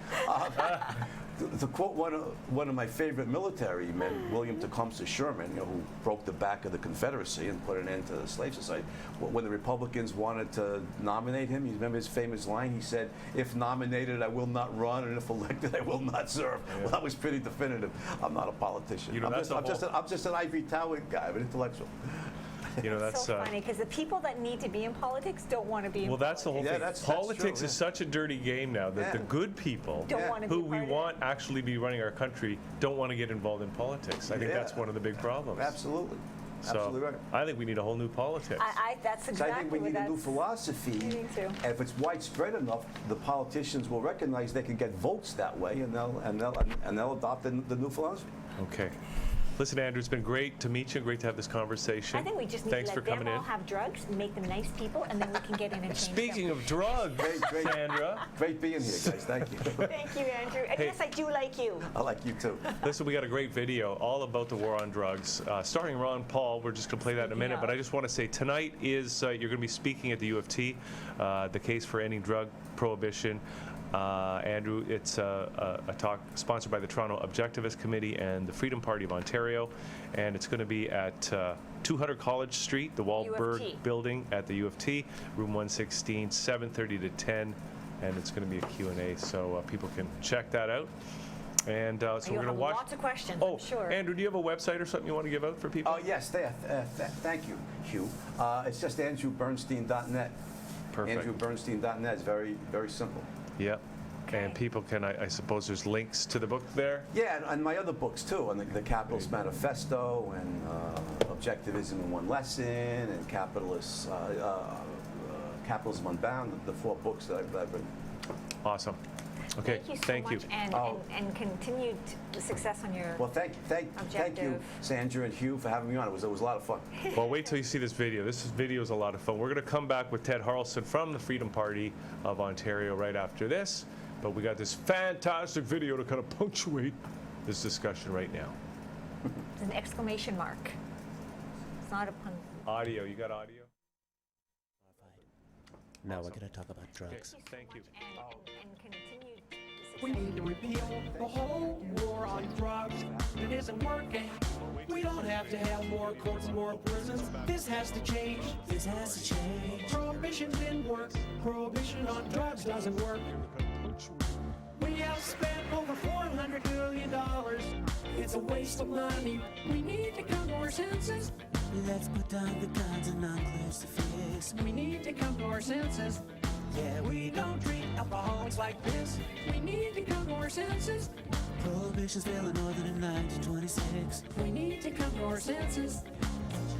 S3: To quote one of my favorite military men, William Tecumseh Sherman, you know, who broke the back of the Confederacy and put an end to the slave society. When the Republicans wanted to nominate him, you remember his famous line? He said, "If nominated, I will not run, and if elected, I will not serve." Yeah. Well, that was pretty definitive. I'm not a politician.
S1: You know,
S3: I'm just an ivory tower guy, an intellectual.
S1: You know, that's
S2: so funny because the people that need to be in politics don't want to be in
S1: well, that's the whole
S3: Yeah,
S1: thing.
S3: that's
S1: Politics
S3: true,
S1: is such a dirty game now that the
S3: Yeah.
S1: good people
S2: don't
S3: Yeah.
S2: want to be
S1: who we
S2: part of
S1: want actually be running our country don't want to get involved in politics. I think
S3: Yeah.
S1: that's one of the big problems.
S3: Absolutely.
S1: So
S3: Absolutely right.
S1: I think we need a whole new politics.
S2: That's
S3: So
S2: exactly
S3: I think we
S2: what
S3: need a new
S2: that's.
S3: philosophy.
S2: I think so.
S3: And if it's widespread enough, the politicians will recognize they can get votes that way, and they'll adopt the new philosophy.
S1: Okay. Listen, Andrew, it's been great to meet you. Great to have this conversation.
S2: I think we just need
S1: Thanks
S2: to
S1: for
S2: let them
S1: coming
S2: all
S1: in.
S2: have drugs and make them nice people, and then we can get in and change
S1: Speaking
S2: them.
S1: of drugs,
S3: Great.
S1: Sandra,
S3: Great being here, guys. Thank you.
S2: Thank you, Andrew. And
S1: Hey.
S2: yes, I do like you.
S3: I like you too.
S1: listen, we got a great video all about the war on drugs, starring Ron Paul. We're just going to play that in a minute, but I just want to say tonight is you're going to be speaking at the U of T, the case for ending drug prohibition. Andrew, it's a talk sponsored by the Toronto Objectivist Committee and the Freedom Party of Ontario, and it's going to be at 200 College Street, the Wahlberg
S2: T.
S1: building at the U of T, room 116, 7:30 to 10, and it's going to be a Q&A, so people can check that out. And so
S2: You'll
S1: we're going
S2: have
S1: to watch.
S2: lots of questions,
S1: Oh,
S2: I'm sure.
S1: Andrew, do you have a website or something you want to give out for people?
S3: Oh, yes. Thank you, Hugh. It's just andrewbernstein.net.
S1: Perfect.
S3: Andrewbernstein.net is very, very simple.
S1: Yeah.
S2: Okay.
S1: And people can, I suppose there's links to the book there?
S3: Yeah, and my other books too, and the Capitalist Manifesto, and Objectivism in One Lesson, and Capitalism Unbound, the 4 books that I've written.
S1: Awesome. Okay,
S2: Thank you so much, and,
S3: Oh.
S2: and continued success on your.
S3: Well, thank you,
S2: Objective.
S3: Sandra and Hugh, for having me on. It was a lot of fun.
S1: Well, wait till you see this video. This video is a lot of fun. We're going to come back with Ted Harlson from the Freedom Party of Ontario right after this. But we got this fantastic video to kind of punctuate this discussion right now.
S2: It's an exclamation mark. It's not a pun.
S1: Audio, you got audio?
S4: Now we're gonna talk about drugs.
S1: Thank you.
S2: And continued
S5: We need to repeal the whole war on drugs. It isn't working. We don't have to have more courts and more prisons. This has to change. This has to change. Prohibition didn't work. Prohibition on drugs doesn't work. We have spent over $400 billion. It's a waste of money. We need to come to our senses.
S4: Let's put down the guns and not close the fist.
S5: We need to come to our senses. Yeah, we don't treat alcoholics like this. We need to come to our senses.
S4: Prohibition's fell in Northern in 1926.
S5: We need to come to our senses.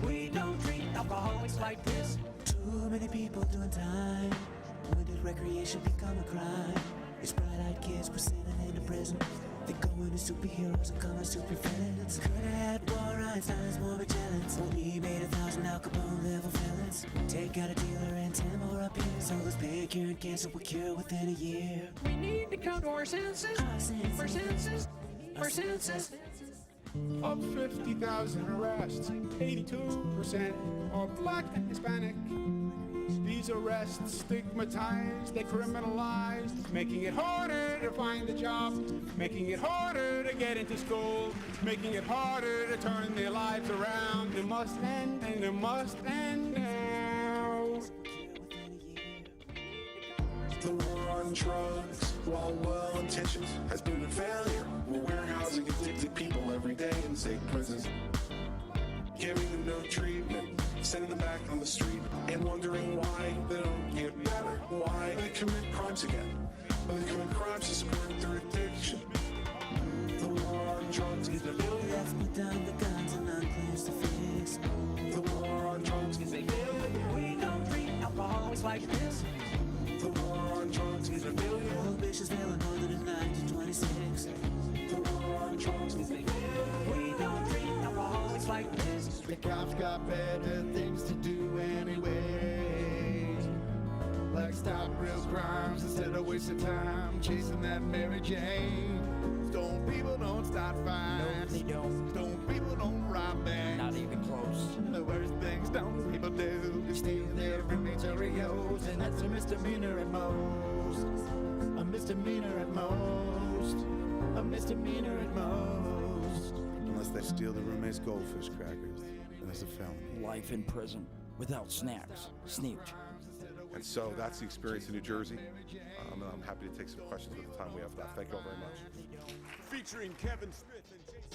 S5: We don't treat alcoholics like this.
S4: Too many people doing time. When did recreation become a crime? It's bright-eyed kids presented into prison. They go into superheroes and come as super villains. Could've had more Einsteins, more vigilance. We made 1,000 Al Capone level villains. Take out a dealer and 10 more up here. So let's pay cure and cancer will cure within a year.
S5: We need to come to our senses.
S4: Our senses.
S5: Our senses. Our senses.
S6: Of 50,000 arrests, 82% are black and Hispanic. These arrests stigmatize, they criminalize, making it harder to find a job, making it harder to get into school, making it harder to turn their lives around. It must end, and it must end now.
S7: The war on drugs, while well-intentioned, has been a failure. We're warehousing addicted people every day in state prisons, giving them no treatment, sending them back on the street, and wondering why they don't get better, why they commit crimes again. When they commit crimes to support their addiction. The war on drugs is a failure.
S4: Let's put down the guns and not close the fist.
S7: The war on drugs is a failure.
S5: We don't treat alcoholics like this.
S7: The war on drugs is a failure.
S4: Prohibition's fell in Northern in 1926.
S7: The war on drugs is a failure.
S5: We don't treat alcoholics like this.
S6: The cops got better things to do anyway. Like stop real crimes instead of wasting time chasing that Mary Jane. Stone people don't start fights.
S5: No, they don't.
S6: Stone people don't rob banks.
S5: Not even close.
S6: The worst things stone people do is steal their roommates' Oreos, and that's a misdemeanor at most. A misdemeanor at most. A misdemeanor at most.
S8: Unless they steal the roommate's goldfish crackers, then it's a felony.
S9: Life in prison without snacks. Sneaked.
S10: And so that's the experience in New Jersey. And I'm happy to take some questions with the time we have left. Thank you all very much.
S6: Featuring Kevin Smith and Jason.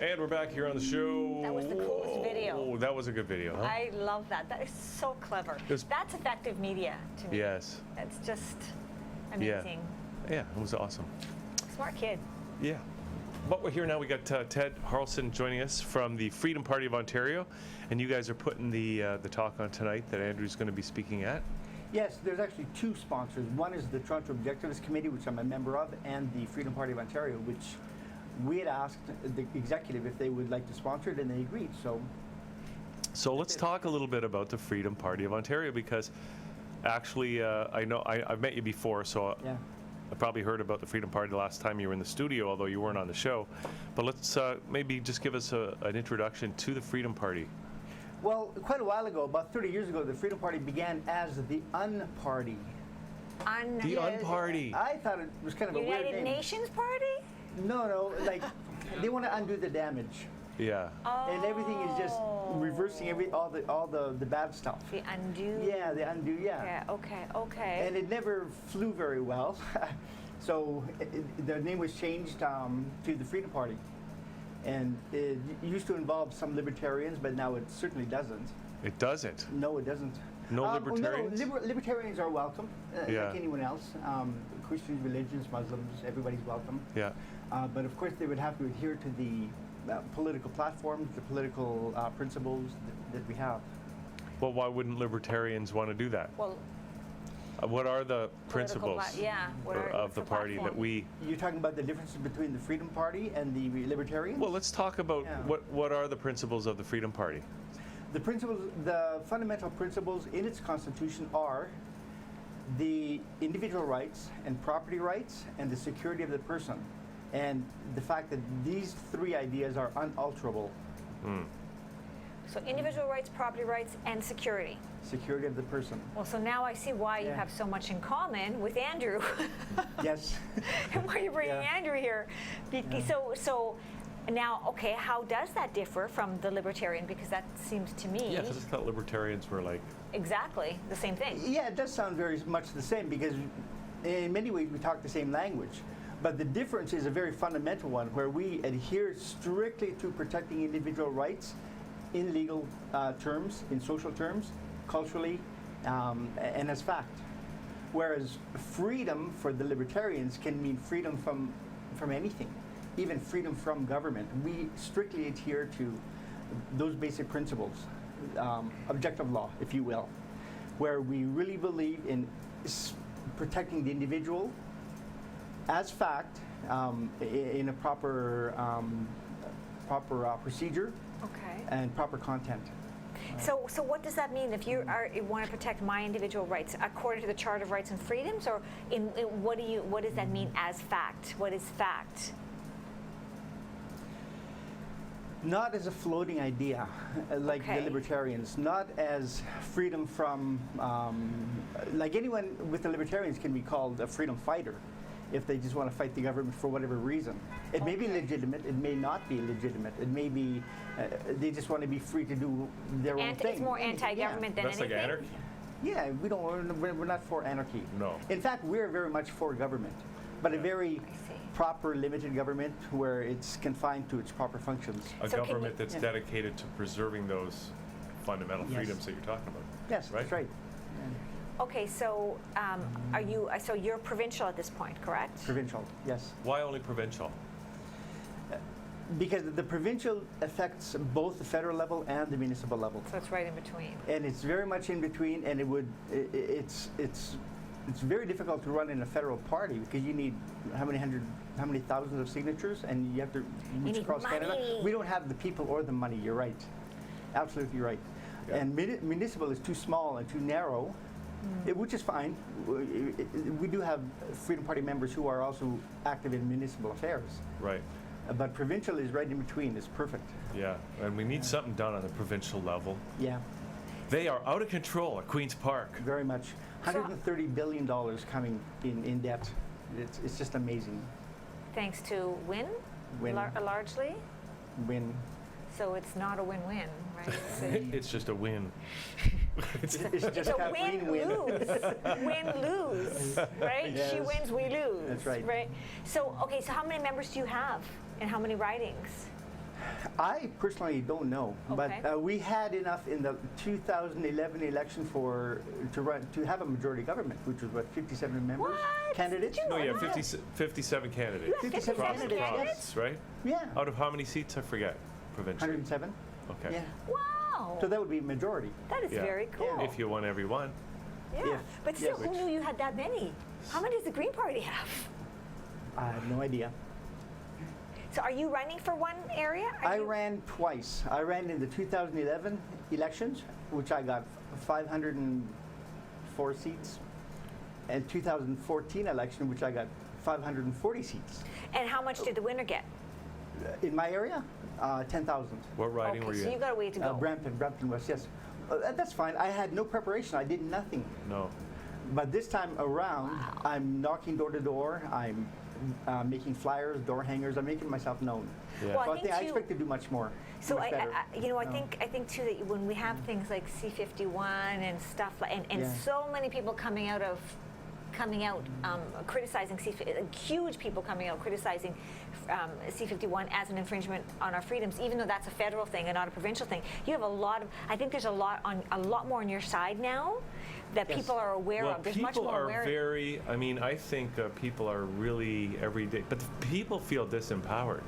S1: And we're back here on the show.
S2: That was the coolest video.
S1: Oh, that was a good video, huh?
S2: I love that. That is so clever. That's effective media to me.
S1: Yes.
S2: That's just amazing.
S1: Yeah, it was awesome.
S2: Smart kid.
S1: Yeah. But we're here now. We got Ted Harlson joining us from the Freedom Party of Ontario, and you guys are putting the talk on tonight that Andrew's going to be speaking at.
S11: Yes, there's actually two sponsors. One is the Toronto Objectivist Committee, which I'm a member of, and the Freedom Party of Ontario, which we had asked the executive if they would like to sponsor it, and they agreed.
S1: So let's talk a little bit about the Freedom Party of Ontario, because actually I know I've met you before, so
S11: yeah.
S1: I probably heard about the Freedom Party the last time you were in the studio, although you weren't on the show. But let's maybe just give us an introduction to the Freedom Party.
S11: Well, quite a while ago, about 30 years ago, the Freedom Party began as the Un-Party.
S1: The Un-Party.
S11: I thought it was kind of a weird name.
S2: United Nations Party?
S11: No, like they want to undo the damage.
S1: Yeah.
S11: And everything is just reversing all the bad stuff.
S2: The undo?
S11: Yeah, the undo, yeah.
S2: Okay.
S11: And it never flew very well. So the name was changed to the Freedom Party. And it used to involve some libertarians, but now it certainly doesn't.
S1: It doesn't?
S11: No, it doesn't.
S1: No libertarians?
S11: No, libertarians are welcome,
S1: Yeah.
S11: like anyone else. Christians, religions, Muslims, everybody's welcome.
S1: Yeah.
S11: But of course, they would have to adhere to the political platforms, the political principles that we have.
S1: Well, why wouldn't libertarians want to do that?
S2: Well,
S1: what are the principles of the party that we...
S11: You're talking about the differences between the Freedom Party and the Libertarians?
S1: Well, let's talk about what are the principles of the Freedom Party.
S11: The fundamental principles in its constitution are the individual rights and property rights and the security of the person. And the fact that these three ideas are unalterable.
S2: So individual rights, property rights, and security.
S11: Security of the person.
S2: Well, so now I see why you have so much in common with Andrew.
S11: Yes.
S2: And why you're bringing Andrew here. So now, okay, how does that differ from the libertarian? Because that seems to me...
S1: Yeah, because I thought libertarians were like...
S2: Exactly, the same thing.
S11: Yeah, it does sound very much the same because in many ways we talk the same language. But the difference is a very fundamental one where we adhere strictly to protecting individual rights in legal terms, in social terms, culturally, and as fact. Whereas freedom for the libertarians can mean freedom from anything, even freedom from government. We strictly adhere to those basic principles, objective law, if you will, where we really believe in protecting the individual as fact in a proper procedure and proper content.
S2: So what does that mean if you want to protect my individual rights according to the Charter of Rights and Freedoms, or what does that mean as fact? What is fact?
S11: Not as a floating idea, like the libertarians. Not as freedom from, like anyone with the libertarians can be called a freedom fighter if they just want to fight the government for whatever reason. It may be legitimate, it may not be legitimate. It may be, they just want to be free to do their own thing.
S2: It's more anti-government than anything?
S1: That's like anarchy?
S11: Yeah, we're not for anarchy.
S1: No.
S11: In fact, we're very much for government, but a very proper, limited government where it's confined to its proper functions.
S1: A government that's dedicated to preserving those fundamental freedoms that you're talking about.
S11: Yes,
S1: right?
S11: That's right.
S2: Okay, so so you're provincial at this point, correct?
S11: Provincial, yes.
S1: Why only provincial?
S11: Because the provincial affects both the federal level and the municipal level.
S2: So it's right in between.
S11: And it's very much in between, and it's very difficult to run in a federal party because you need how many thousands of signatures, and you have to reach across Canada. We don't have the people or the money. You're right, absolutely right. Yeah. And municipal is too small and too narrow. Which is fine. We do have Freedom Party members who are also active in municipal affairs.
S1: Right.
S11: But provincial is right in between. It's perfect.
S1: Yeah, and we need something done on the provincial level.
S11: Yeah.
S1: They are out of control at Queen's Park.
S11: Very much. $130 billion coming in debt. It's just amazing.
S2: Thanks to Win? Largely?
S11: Win.
S2: So it's not a win-win, right?
S1: It's just a win.
S11: It's just
S2: a win-lose. Win-lose, right?
S11: Yes.
S2: She wins, we lose.
S11: That's right.
S2: Right. So, okay, so how many members do you have and how many ridings?
S11: I personally don't know,
S2: Okay.
S11: but we had enough in the 2011 election to have a majority government, which was 57 members,
S2: What?
S11: candidates.
S2: Did you
S1: No,
S2: know
S1: yeah,
S2: that?
S1: 57 candidates.
S11: 57
S1: Across the
S11: candidates,
S1: province, right?
S11: Yeah,
S1: Out of how many seats? I forget. Provincially.
S11: 107.
S1: Okay.
S11: Yeah,
S2: Wow.
S11: so that would be a majority.
S2: That is
S1: Yeah.
S2: very cool.
S1: If you won every one.
S2: Yeah.
S11: If-
S2: But still,
S11: yes.
S2: who knew you had that many? How many does the Green Party have?
S11: I have no idea.
S2: So are you running for one area? Are
S11: I
S2: you-
S11: ran twice. I ran in the 2011 elections, which I got 504 seats, and 2014 election, which I got 540 seats.
S2: And how much did the winner get?
S11: In my area, 10,000.
S1: What riding
S2: Okay,
S1: were you
S2: so you
S1: in?
S2: got a way to go.
S11: Brampton West, yes. That's fine. I had no preparation. I did nothing.
S1: No.
S11: But this time around, I'm knocking door to door. I'm making flyers, door hangers. I'm making myself known.
S1: Yeah.
S2: Well, I
S11: So
S2: think
S11: I
S2: too-
S11: expect to do much more.
S2: So
S11: much better.
S2: I think too that when we have things like C51 and stuff like, and
S11: Yeah.
S2: so many people coming out criticizing huge people coming out criticizing C51 as an infringement on our freedoms, even though that's a federal thing and not a provincial thing. You have a lot of. I think there's a lot more on your side now that
S11: Yes.
S2: people are aware
S1: Well,
S2: of. There's much
S1: people
S2: more
S1: are
S2: awareness.
S1: very, I mean, I think people are really every day, but people feel disempowered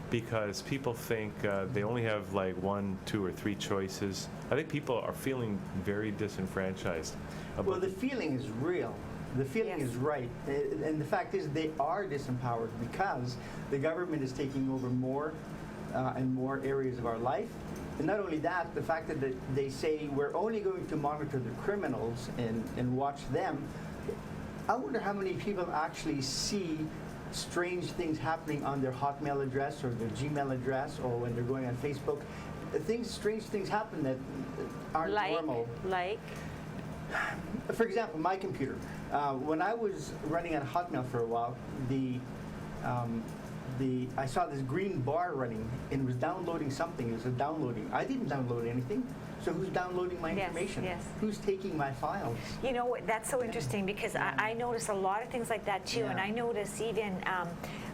S1: because people think they only have like 1, 2, or 3 choices. I think people are feeling very disenfranchised.
S11: Well, the feeling is real. The feeling
S2: Yes.
S11: is right. And the fact is they are disempowered because the government is taking over more and more areas of our life. And not only that, the fact that they say we're only going to monitor the criminals and watch them. I wonder how many people actually see strange things happening on their Hotmail address or their Gmail address or when they're going on Facebook. Strange things happen that aren't normal.
S2: Like.
S11: For example, my computer. When I was running on Hotmail for a while, I saw this green bar running and it was downloading something. It was downloading. I didn't download anything. So who's downloading my
S2: Yes,
S11: information?
S2: yes.
S11: Who's taking my files?
S2: You know what? That's so interesting because I notice a lot of things like that too, and
S11: Yeah.
S2: I notice even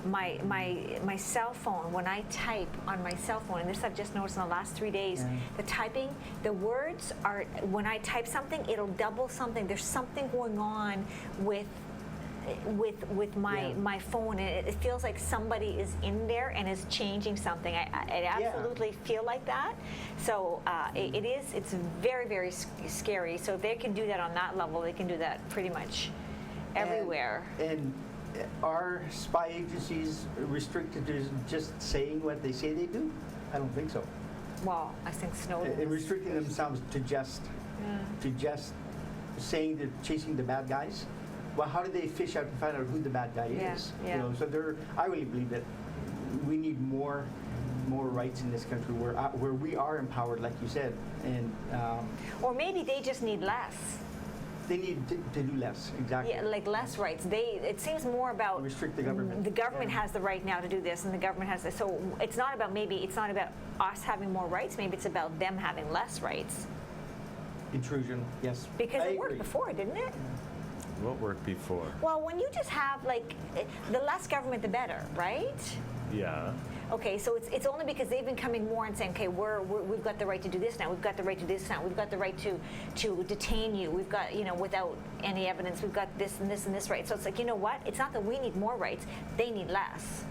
S2: my cell phone when I type on my cell phone, and this I've just noticed in the last 3 days.
S11: Yeah.
S2: The typing, the words are when I type something, it'll double something. There's something going on with my phone, and it feels like somebody is in there and is changing something. I absolutely feel like that. So it's very, very scary. So if they can do that on that level, they can do that pretty much everywhere.
S11: And are spy agencies restricted to just saying what they say they do? I don't think so.
S2: Well, I think Snowden.
S11: And restricting themselves to just saying they're chasing the bad guys. Well, how do they fish out and find out who the bad guy
S2: Yeah,
S11: is?
S2: yeah.
S11: So I really believe that we need more rights in this country where we are empowered, like you said, and
S2: Or maybe they just need less.
S11: they need to do less. Exactly.
S2: Yeah, like less rights. It seems more about
S11: Restrict the government.
S2: The government
S11: Yeah.
S2: has the right now to do this, and the government has this. So it's not about us having more rights. Maybe it's about them having less rights.
S11: Intrusion. Yes.
S2: Because
S11: I
S2: it worked
S11: agree.
S2: before, didn't it?
S1: What worked before?
S2: Well, when you just have the less government, the better, right?
S1: Yeah.
S2: Okay, so it's only because they've been coming more and saying, okay, we've got the right to do this now. We've got the right to do this now. We've got the right to detain you. We've got, without any evidence, we've got this and this and this right. So it's like, you know what? It's not that we need more rights. They need less.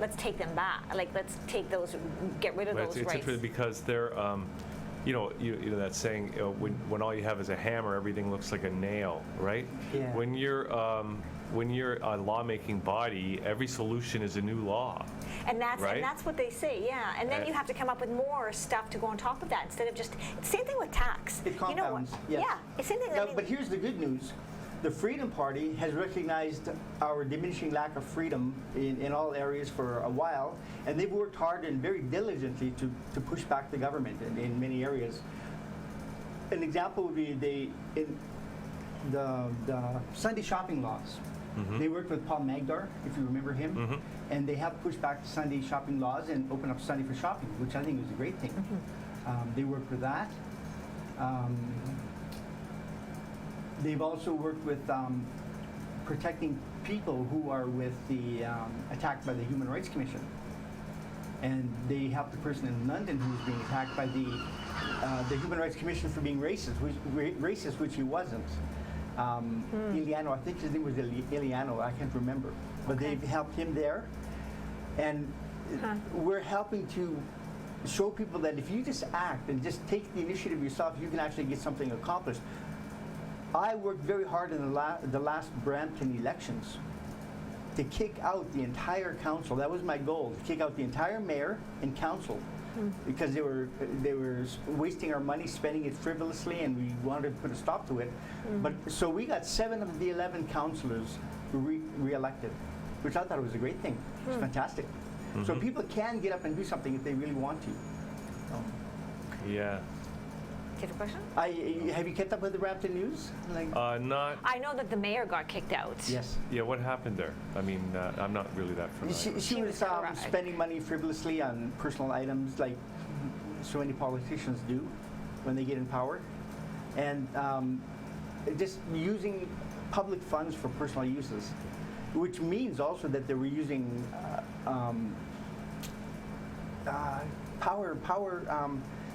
S2: Let's take them back. Let's take those, get rid of
S1: But
S2: those
S1: it's
S2: rights.
S1: interesting because they're, you know that saying, when all you have is a hammer, everything looks like a nail, right?
S11: Yeah.
S1: When you're a lawmaking body, every solution is a new law.
S2: And that's
S1: Right?
S2: and that's what they say, yeah. And then you have to come up with more stuff to go on top of that instead of just same thing with tax.
S11: It compounds. Yes.
S2: Yeah, it's same thing.
S11: No, but here's the good news. The Freedom Party has recognized our diminishing lack of freedom in all areas for a while, and they've worked hard and very diligently to push back the government in many areas. An example would be the Sunday shopping laws.
S1: Mm-hmm.
S11: They worked with Paul Magdar, if you remember him, and they have pushed back the Sunday shopping laws and opened up Sunday for shopping, which I think is a great thing. They worked with that. They've also worked with protecting people who are attacked by the Human Rights Commission. and they helped the person in London who was being attacked by the Human Rights Commission for being racist, which he wasn't. Iliano, I think his name was Iliano, I can't remember. But they've helped him there. And we're helping to show people that if you just act and just take the initiative yourself, you can actually get something accomplished. I worked very hard in the last Brampton elections to kick out the entire council. That was my goal, to kick out the entire mayor and council. Because they were wasting our money, spending it frivolously, and we wanted to put a stop to it. But so we got 7 of the 11 councillors re-elected, which I thought was a great thing. It's fantastic. So people can get up and do something if they really want to.
S1: Yeah.
S2: Do you have a question?
S11: Have you kept up with the Brampton news?
S1: Not.
S2: I know that the mayor got kicked out.
S11: Yes.
S1: Yeah, what happened there? I mean, I'm not really that familiar.
S11: She was spending money frivolously on personal items, like so many politicians do when they get in power, and just using public funds for personal uses, which means also that they were using power.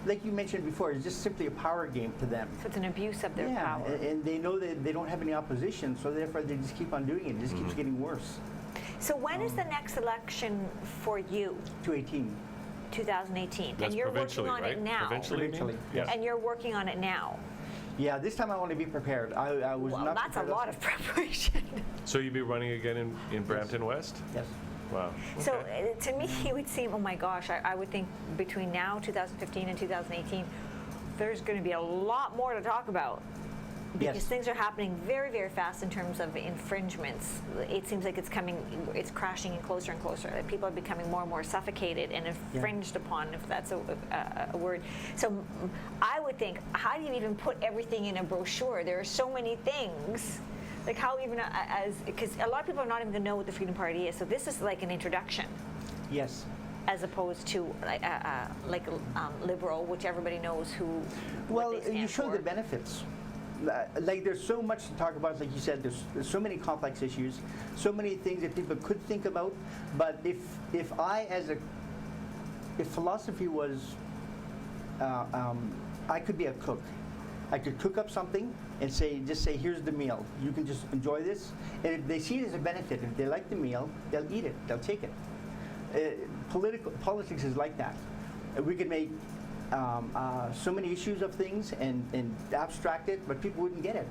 S11: Like you mentioned before, it's just simply a power game to them.
S2: So it's an abuse of their power.
S11: And they know that they don't have any opposition, so therefore they just keep on doing it. It just keeps getting worse.
S2: So when is the next election for you?
S11: 2018.
S2: 2018.
S1: That's
S2: and you're
S1: provincially,
S2: working on
S1: right?
S2: it now.
S11: Provincially,
S1: yes.
S2: And you're working on it now.
S11: Yeah, this time I want to be prepared. I was
S2: Well,
S11: not
S2: that's a
S11: prepared
S2: lot of preparation.
S1: So you'll be running again in Brampton West?
S11: Yes.
S1: Wow.
S2: So to me, it would seem, oh my gosh, I would think between now, 2015 and 2018, there's going to be a lot more to talk about. Because things are happening very, very fast in terms of infringements. It seems like it's crashing in closer and closer. That people are becoming more and more suffocated and infringed upon, if that's a word. So I would think, how do you even put everything in a brochure? There are so many things. Like how even because a lot of people are not even going to know what the Freedom Party is. So this is like an introduction.
S11: Yes.
S2: As opposed to like Liberal, which everybody knows who.
S11: Well,
S2: what they
S11: you
S2: stand
S11: show
S2: for.
S11: the benefits. Like there's so much to talk about. Like you said, there's so many complex issues, so many things that people could think about. But if philosophy was, I could be a cook. I could cook up something and just say, here's the meal. You can just enjoy this. And if they see it as a benefit, if they like the meal, they'll eat it. They'll take it. Politics is like that. We could make so many issues of things and abstract it, but people wouldn't get it.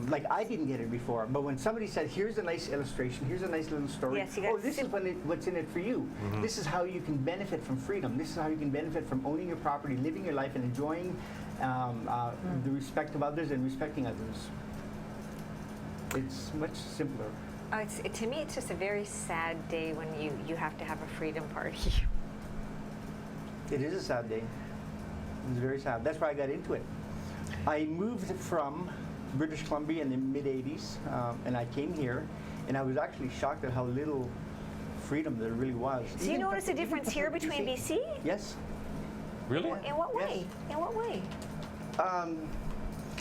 S11: Like I didn't get it before, but when somebody said, here's a nice illustration, here's a nice little story,
S2: Yes,
S11: this is what's in it for you. This is how you can benefit from freedom. This is how you can benefit from owning your property, living your life, and enjoying the respect of others and respecting others. It's much simpler.
S2: To me, it's just a very sad day when you have to have a Freedom Party.
S11: It is a sad day. It's very sad. That's why I got into it. I moved from British Columbia in the mid-'80s, and I came here, and I was actually shocked at how little freedom there really was.
S2: So you notice a difference here between BC?
S11: Yes.
S1: Really?
S2: In what way?
S11: Yes.
S2: In what way?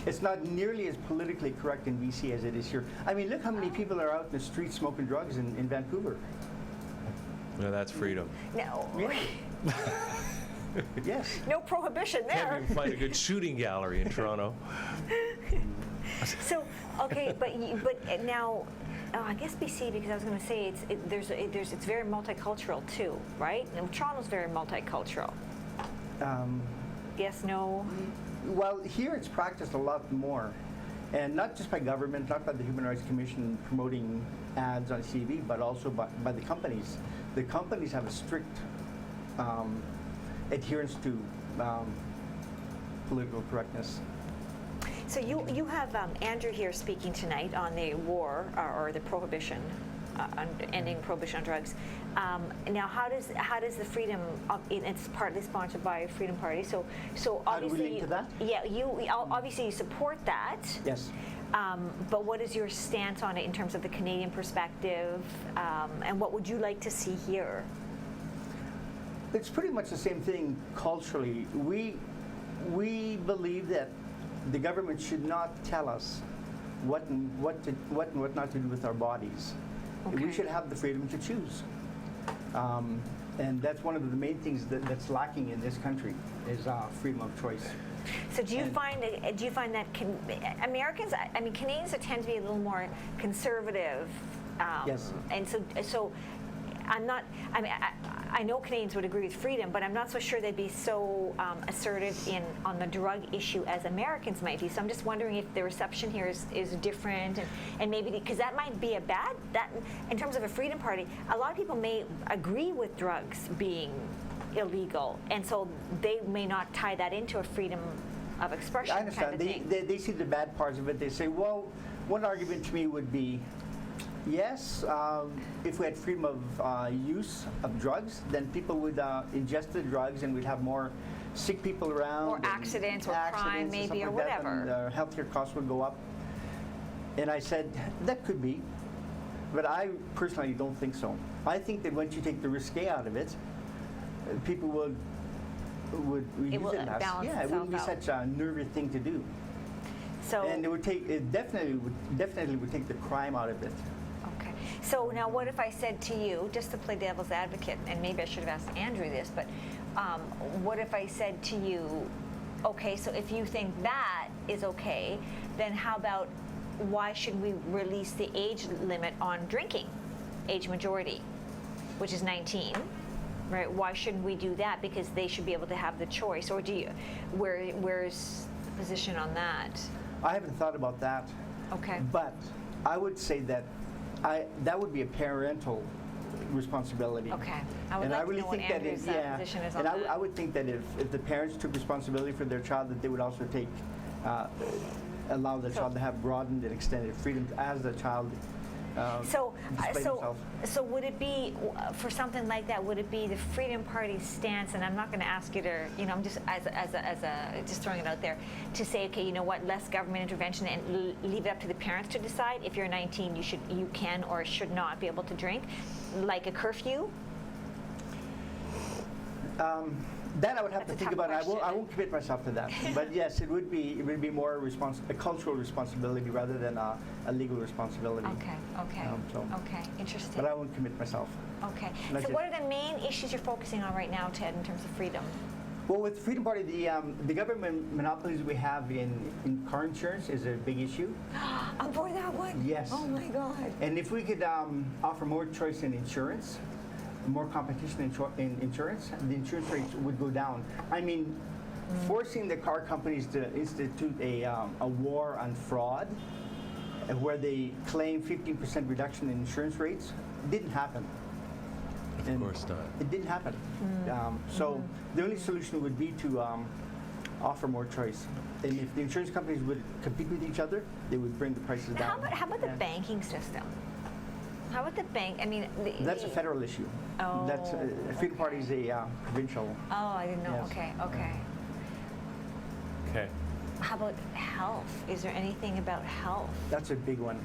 S11: It's not nearly as politically correct in BC as it is here. I mean, look how many people are out in the streets smoking drugs in Vancouver.
S1: No, that's freedom.
S2: No.
S11: Yeah. Yes.
S2: No prohibition there.
S1: Can't even find a good shooting gallery in Toronto.
S2: So okay, but now, I guess BC, because I was going to say it's very multicultural too, right? And Toronto's very multicultural. Yes, no.
S11: Well, here it's practiced a lot more, and not just by government, not by the Human Rights Commission promoting ads on TV, but also by the companies. The companies have a strict adherence to political correctness.
S2: So you have Andrew here speaking tonight on the war or the prohibition, ending prohibition on drugs. Now, how does the Freedom? It's partly sponsored by Freedom Party. So obviously,
S11: how do we link to that?
S2: Yeah, you obviously support that.
S11: Yes.
S2: But what is your stance on it in terms of the Canadian perspective, and what would you like to see here?
S11: It's pretty much the same thing culturally. We believe that the government should not tell us what and what not to do with our bodies.
S2: Okay.
S11: We should have the freedom to choose. And that's one of the main things that's lacking in this country is freedom of choice.
S2: So do you find that Americans, I mean, Canadians tend to be a little more conservative.
S11: Yes.
S2: And so I'm not, I mean, I know Canadians would agree with freedom, but I'm not so sure they'd be so assertive on the drug issue as Americans might be. So I'm just wondering if the reception here is different, and maybe, because that might be that in terms of a Freedom Party, a lot of people may agree with drugs being illegal, and so they may not tie that into a freedom of expression.
S11: I understand.
S2: Kind of thing.
S11: They see the bad parts of it. They say, well, one argument to me would be, yes, if we had freedom of use of drugs, then people would ingest the drugs and we'd have more sick people around.
S2: Or accidents or crime maybe or whatever.
S11: And healthcare costs would go up. And I said, that could be, but I personally don't think so. I think that once you take the risque out of it, people would use it less. Yeah, it wouldn't be such a nervous thing to do.
S2: So,
S11: and it definitely would take the crime out of it.
S2: Okay. So now what if I said to you, just to play devil's advocate, and maybe I should have asked Andrew this, but what if I said to you, okay, so if you think that is okay, then how about, why should we release the age limit on drinking, age majority, which is 19? Right? Why shouldn't we do that? Because they should be able to have the choice. Or do you? Where's the position on that?
S11: I haven't thought about that.
S2: Okay.
S11: But I would say that that would be a parental responsibility.
S2: Okay. I would
S11: and
S2: like
S11: I really
S2: to know
S11: think
S2: what Andrew's position is on
S11: and
S2: that.
S11: I would think that if the parents took responsibility for their child, that they would also take allow the child to have broadened and extended freedom as the child.
S2: So would it be, for something like that, would it be the Freedom Party stance, and I'm not going to ask you to, I'm just just throwing it out there, to say, okay, you know what, less government intervention and leave it up to the parents to decide if you're 19, you can or should not be able to drink, like a curfew?
S11: That I would have
S2: That's
S11: to
S2: a
S11: think
S2: tough
S11: about.
S2: question.
S11: I won't commit myself to that. But yes, it would be more a cultural responsibility rather than a legal responsibility.
S2: Okay. Okay. Interesting.
S11: But I won't commit myself.
S2: Okay. So what are the main issues you're focusing on right now, Ted, in terms of freedom?
S11: Well, with Freedom Party, the government monopolies we have in car insurance is a big issue.
S2: I'm for that one.
S11: Yes.
S2: Oh my God.
S11: And if we could offer more choice in insurance, more competition in insurance, the insurance rates would go down. I mean, forcing the car companies to institute a war on fraud, where they claim 15% reduction in insurance rates, didn't happen.
S1: Of course not.
S11: It didn't happen. So the only solution would be to offer more choice. And if the insurance companies would compete with each other, they would bring the prices down.
S2: How about the banking system? How about the bank? I mean,
S11: that's a federal issue.
S2: Oh,
S11: that's Freedom Party is a provincial.
S2: Oh, I didn't know.
S11: Yes.
S2: Okay.
S1: Okay.
S2: How about health? Is there anything about health?
S11: That's a big one.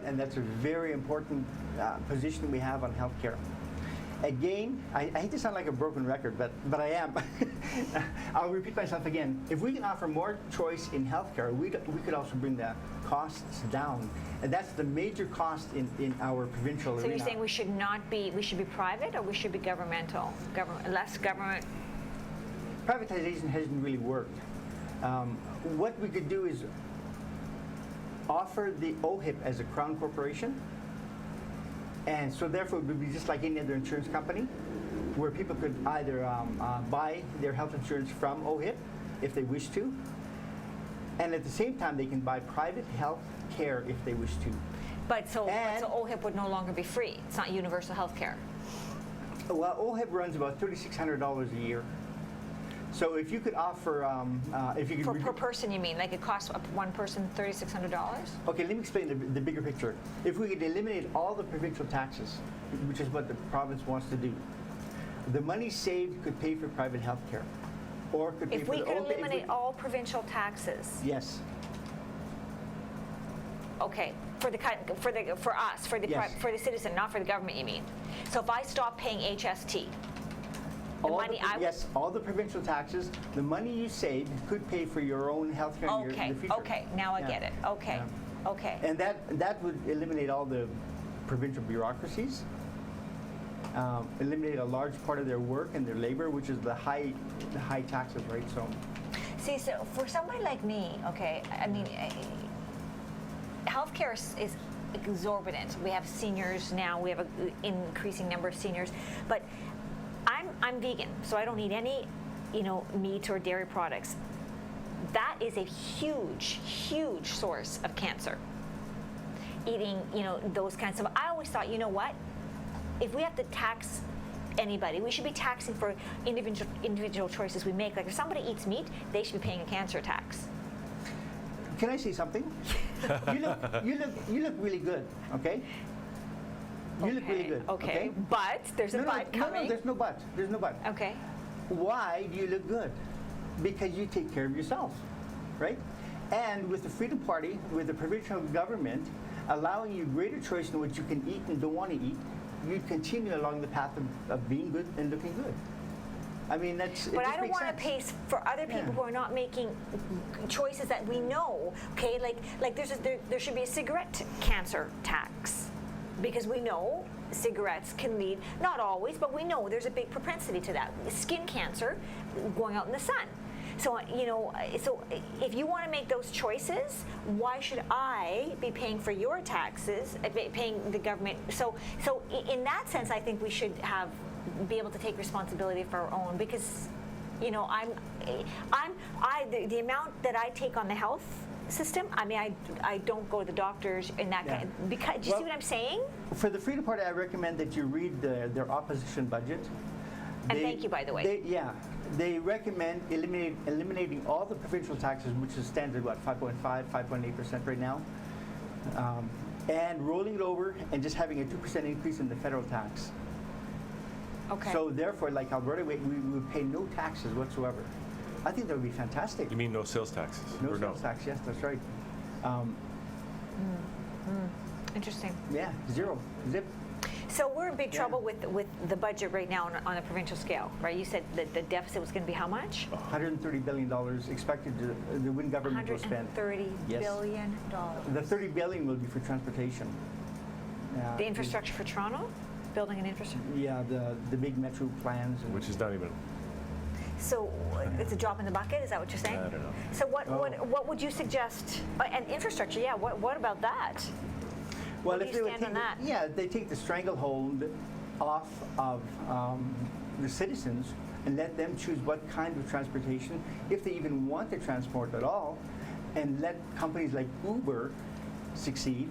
S11: And that's a very important position we have on healthcare. Again, I hate to sound like a broken record, but I am. I'll repeat myself again. If we can offer more choice in healthcare, we could also bring the costs down. And that's the major cost in our provincial arena.
S2: So you're saying we should be private, or we should be governmental? Less government?
S11: Privatization hasn't really worked. What we could do is offer the OHIP as a crown corporation. And so therefore it would be just like any other insurance company, where people could either buy their health insurance from OHIP if they wish to, and at the same time they can buy private health care if they wish to.
S2: But so OHIP would no longer be free. It's not universal health care.
S11: Well, OHIP runs about $3,600 a year. So if you could offer, if you could
S2: per person, you mean? Like it costs one person $3,600?
S11: Okay, let me explain the bigger picture. If we could eliminate all the provincial taxes, which is what the province wants to do, the money saved could pay for private health care, or could pay
S2: If
S11: for
S2: we could eliminate all provincial taxes.
S11: Yes.
S2: Okay, for us, for the citizen, not for the government, you mean? So if I stop paying HST,
S11: all the provincial taxes, the money you save could pay for your own health care in the future.
S2: Okay, now I get it. Okay, okay.
S11: And that would eliminate all the provincial bureaucracies. eliminate a large part of their work and their labor, which is the high taxes, right? So,
S2: See, so for somebody like me, okay, I mean, healthcare is exorbitant. We have seniors now. We have an increasing number of seniors, but I'm vegan, so I don't eat any, meat or dairy products. That is a huge, huge source of cancer. Eating, those kinds of. I always thought, what? If we have to tax anybody, we should be taxing for individual choices we make. Like if somebody eats meat, they should be paying a cancer tax.
S11: can I say something? You look really good. Okay. You look really good.
S2: Okay. But there's a but coming.
S11: No, there's no but. There's no but.
S2: Okay.
S11: Why do you look good? Because you take care of yourself, right? And with the Freedom Party, with the provincial government allowing you greater choice in what you can eat and don't want to eat, you continue along the path of being good and looking good. I mean, that's.
S2: But I don't want to pay for other people who are not making choices that we know. Okay, like there should be a cigarette cancer tax, because we know cigarettes can lead, not always, but we know there's a big propensity to that. Skin cancer, going out in the sun. So, so if you want to make those choices, why should I be paying for your taxes, paying the government? So in that sense, I think we should be able to take responsibility for our own, because, the amount that I take on the health system, I mean, I don't go to the doctors in that kind of, because, do you see what I'm saying?
S11: For the Freedom Party, I recommend that you read their opposition budget.
S2: And thank you, by the way.
S11: They recommend eliminating all the provincial taxes, which is standard, 5.5, 5.8% right now, and rolling it over and just having a 2% increase in the federal tax.
S2: Okay.
S11: So therefore, like Alberta, we would pay no taxes whatsoever. I think that would be fantastic.
S1: You mean no sales taxes?
S11: No sales tax, yes, that's right.
S2: Interesting.
S11: Yeah, zero, zip.
S2: So we're in big trouble with the budget right now on a provincial scale, right? You said that the deficit was going to be how much?
S11: $130 billion expected the Wynne government will spend.
S2: $130 billion.
S11: The $30 billion will be for transportation.
S2: The infrastructure for Toronto? Building an infrastructure?
S11: Yeah, the big metro plans.
S1: Which is not even.
S2: So it's a drop in the bucket, is that what you're saying?
S1: I don't know.
S2: So what would you suggest? And infrastructure, yeah, what about that?
S11: Well,
S2: if they would take
S11: they take the stranglehold off of the citizens and let them choose what kind of transportation, if they even want to transport at all, and let companies like Uber succeed,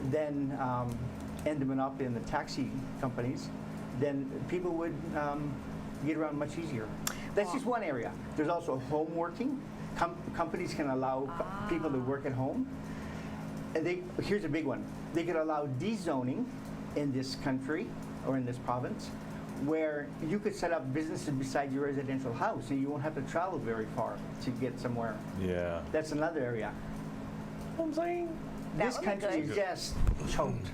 S11: then end the monopoly in the taxi companies, then people would get around much easier. That's just one area. There's also home working. Companies can allow people to work at home. And here's a big one. They could allow dezoning in this country or in this province, where you could set up businesses beside your residential house and you won't have to travel very far to get somewhere.
S1: Yeah.
S11: That's another area.
S1: I'm saying
S11: this country is just choked.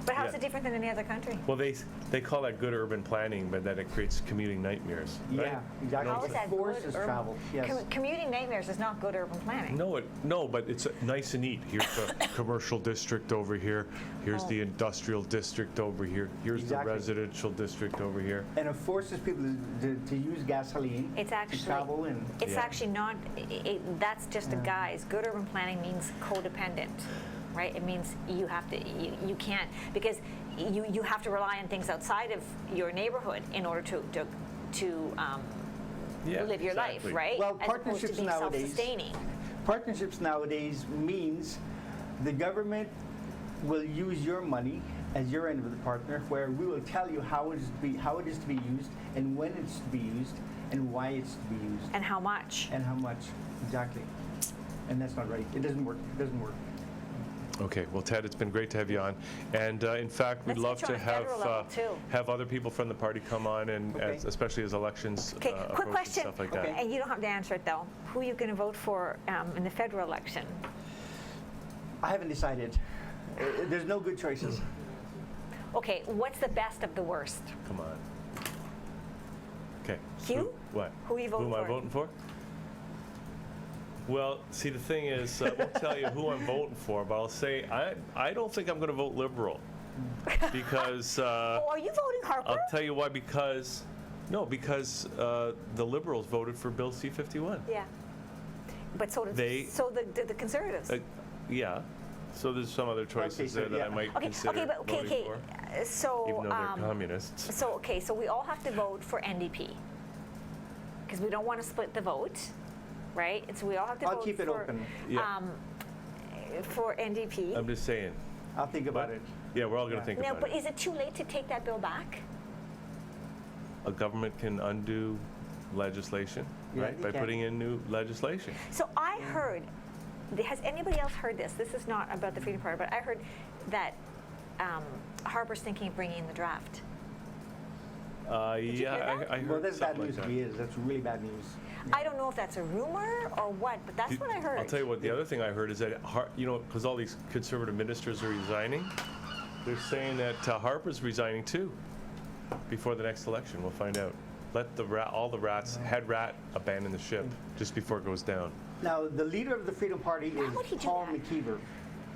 S2: But how's it different than any other country?
S1: Well, they call that good urban planning, but then it creates commuting nightmares. Right?
S11: Yeah, exactly.
S2: How is that
S11: forces
S2: good
S11: travel. Yes.
S2: Commuting nightmares is not good urban planning.
S1: No, but it's nice and neat. Here's the commercial district over here. Here's the industrial district over here. Here's the residential district over here.
S11: And it forces people to use gasoline to travel in.
S2: It's actually not. That's just a guise. Good urban planning means codependent. Right? It means you have to, you can't, because you have to rely on things outside of your neighborhood in order to live your life, right?
S11: Well,
S2: as opposed to being self-sustaining.
S11: Partnerships nowadays means the government will use your money as your end of the partner, where we will tell you how it is to be used, and when it's to be used, and why it's to be used.
S2: And how much.
S11: Exactly. And that's not right. It doesn't work.
S1: Okay, well, Ted, it's been great to have you on, and in fact, we'd love to have other people from the party come on, and especially as elections
S2: quick question,
S1: and stuff like that.
S2: And you don't have to answer it though. Who are you going to vote for in the federal election?
S11: I haven't decided. There's no good choices.
S2: Okay, what's the best of the worst?
S1: Come on. Okay.
S2: Hugh?
S1: What?
S2: Who are you voting
S1: for? Who am I voting for? Well, see, the thing is, I won't tell you who I'm voting for, but I'll say I don't think I'm going to vote Liberal. because
S2: Oh, are you voting Harper?
S1: I'll tell you why. Because the Liberals voted for Bill C-51.
S2: Yeah. But so did the Conservatives.
S1: Yeah. So there's some other choices there that I might consider voting for,
S2: So
S1: even though they're communists.
S2: So we all have to vote for NDP because we don't want to split the vote, right? And so we all have to
S11: I'll
S2: vote
S11: keep it open.
S2: For NDP.
S1: I'm just saying.
S11: I'll think about it.
S1: Yeah, we're all going to think about
S2: But
S1: it.
S2: is it too late to take that bill back?
S1: A government can undo legislation, right, by putting in new legislation.
S2: So I heard, has anybody else heard this? This is not about the Freedom Party, but I heard that Harper's thinking of bringing in the draft.
S1: Yeah, I heard
S11: Well, that's bad
S1: something
S11: news
S1: like
S11: if he is. That's really bad news.
S2: I don't know if that's a rumor or what, but that's what I heard.
S1: I'll tell you what, the other thing I heard is that, because all these conservative ministers are resigning, they're saying that Harper's resigning too before the next election. We'll find out. Let all the head rat abandon the ship just before it goes down.
S11: Now, the leader of the Freedom Party is Paul McKeever.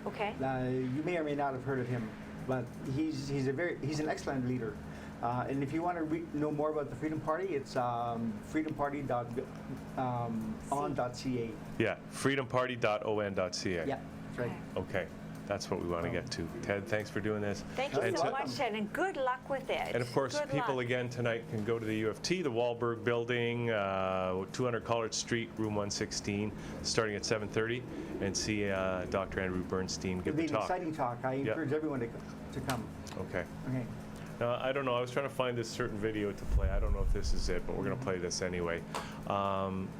S2: Okay.
S11: You may or may not have heard of him, but he's an excellent leader. And if you want to know more about the Freedom Party, it's freedomparty.on.ca.
S1: Yeah, freedomparty.on.ca.
S11: Yeah, that's right.
S1: Okay, that's what we want to get to. Ted, thanks for doing this.
S2: Thank you so much, Ted, and good luck with it.
S1: And of course, people again tonight can go to the U of T, the Wahlberg Building, 200 College Street, room 116, starting at 7:30, and see Dr. Andrew Bernstein give the talk.
S11: It'll be an exciting talk. I encourage everyone to come.
S1: Okay.
S11: Okay.
S1: Now, I don't know. I was trying to find this certain video to play. I don't know if this is it, but we're going to play this anyway.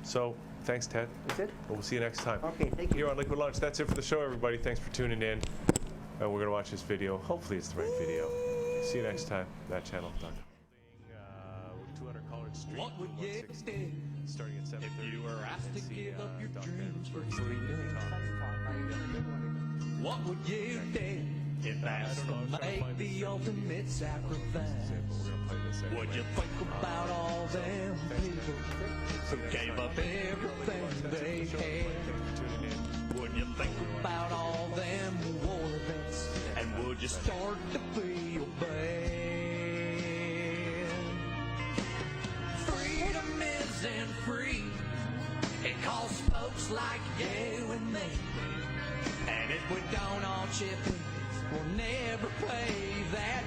S1: So, thanks, Ted.
S11: That's it?
S1: We'll see you next time.
S11: Okay, thank you.
S1: Here on Liquid Lunch. That's it for the show, everybody. Thanks for tuning in. And we're going to watch this video. Hopefully, it's the right video. See you next time. That channel. 200 College Street.
S5: What would you do
S1: starting at 7:30?
S5: if you were asked to give up your
S1: Dr.
S5: dreams for
S1: Bernstein
S5: free?
S1: give the talk.
S5: What would you do if asked to make the ultimate sacrifice? Would you think about all them people who gave up everything they had? Would you think about all them war vets? And would you start to feel bad? Freedom isn't free. It costs folks like you and me. And if we don't all chip in, we'll never pay that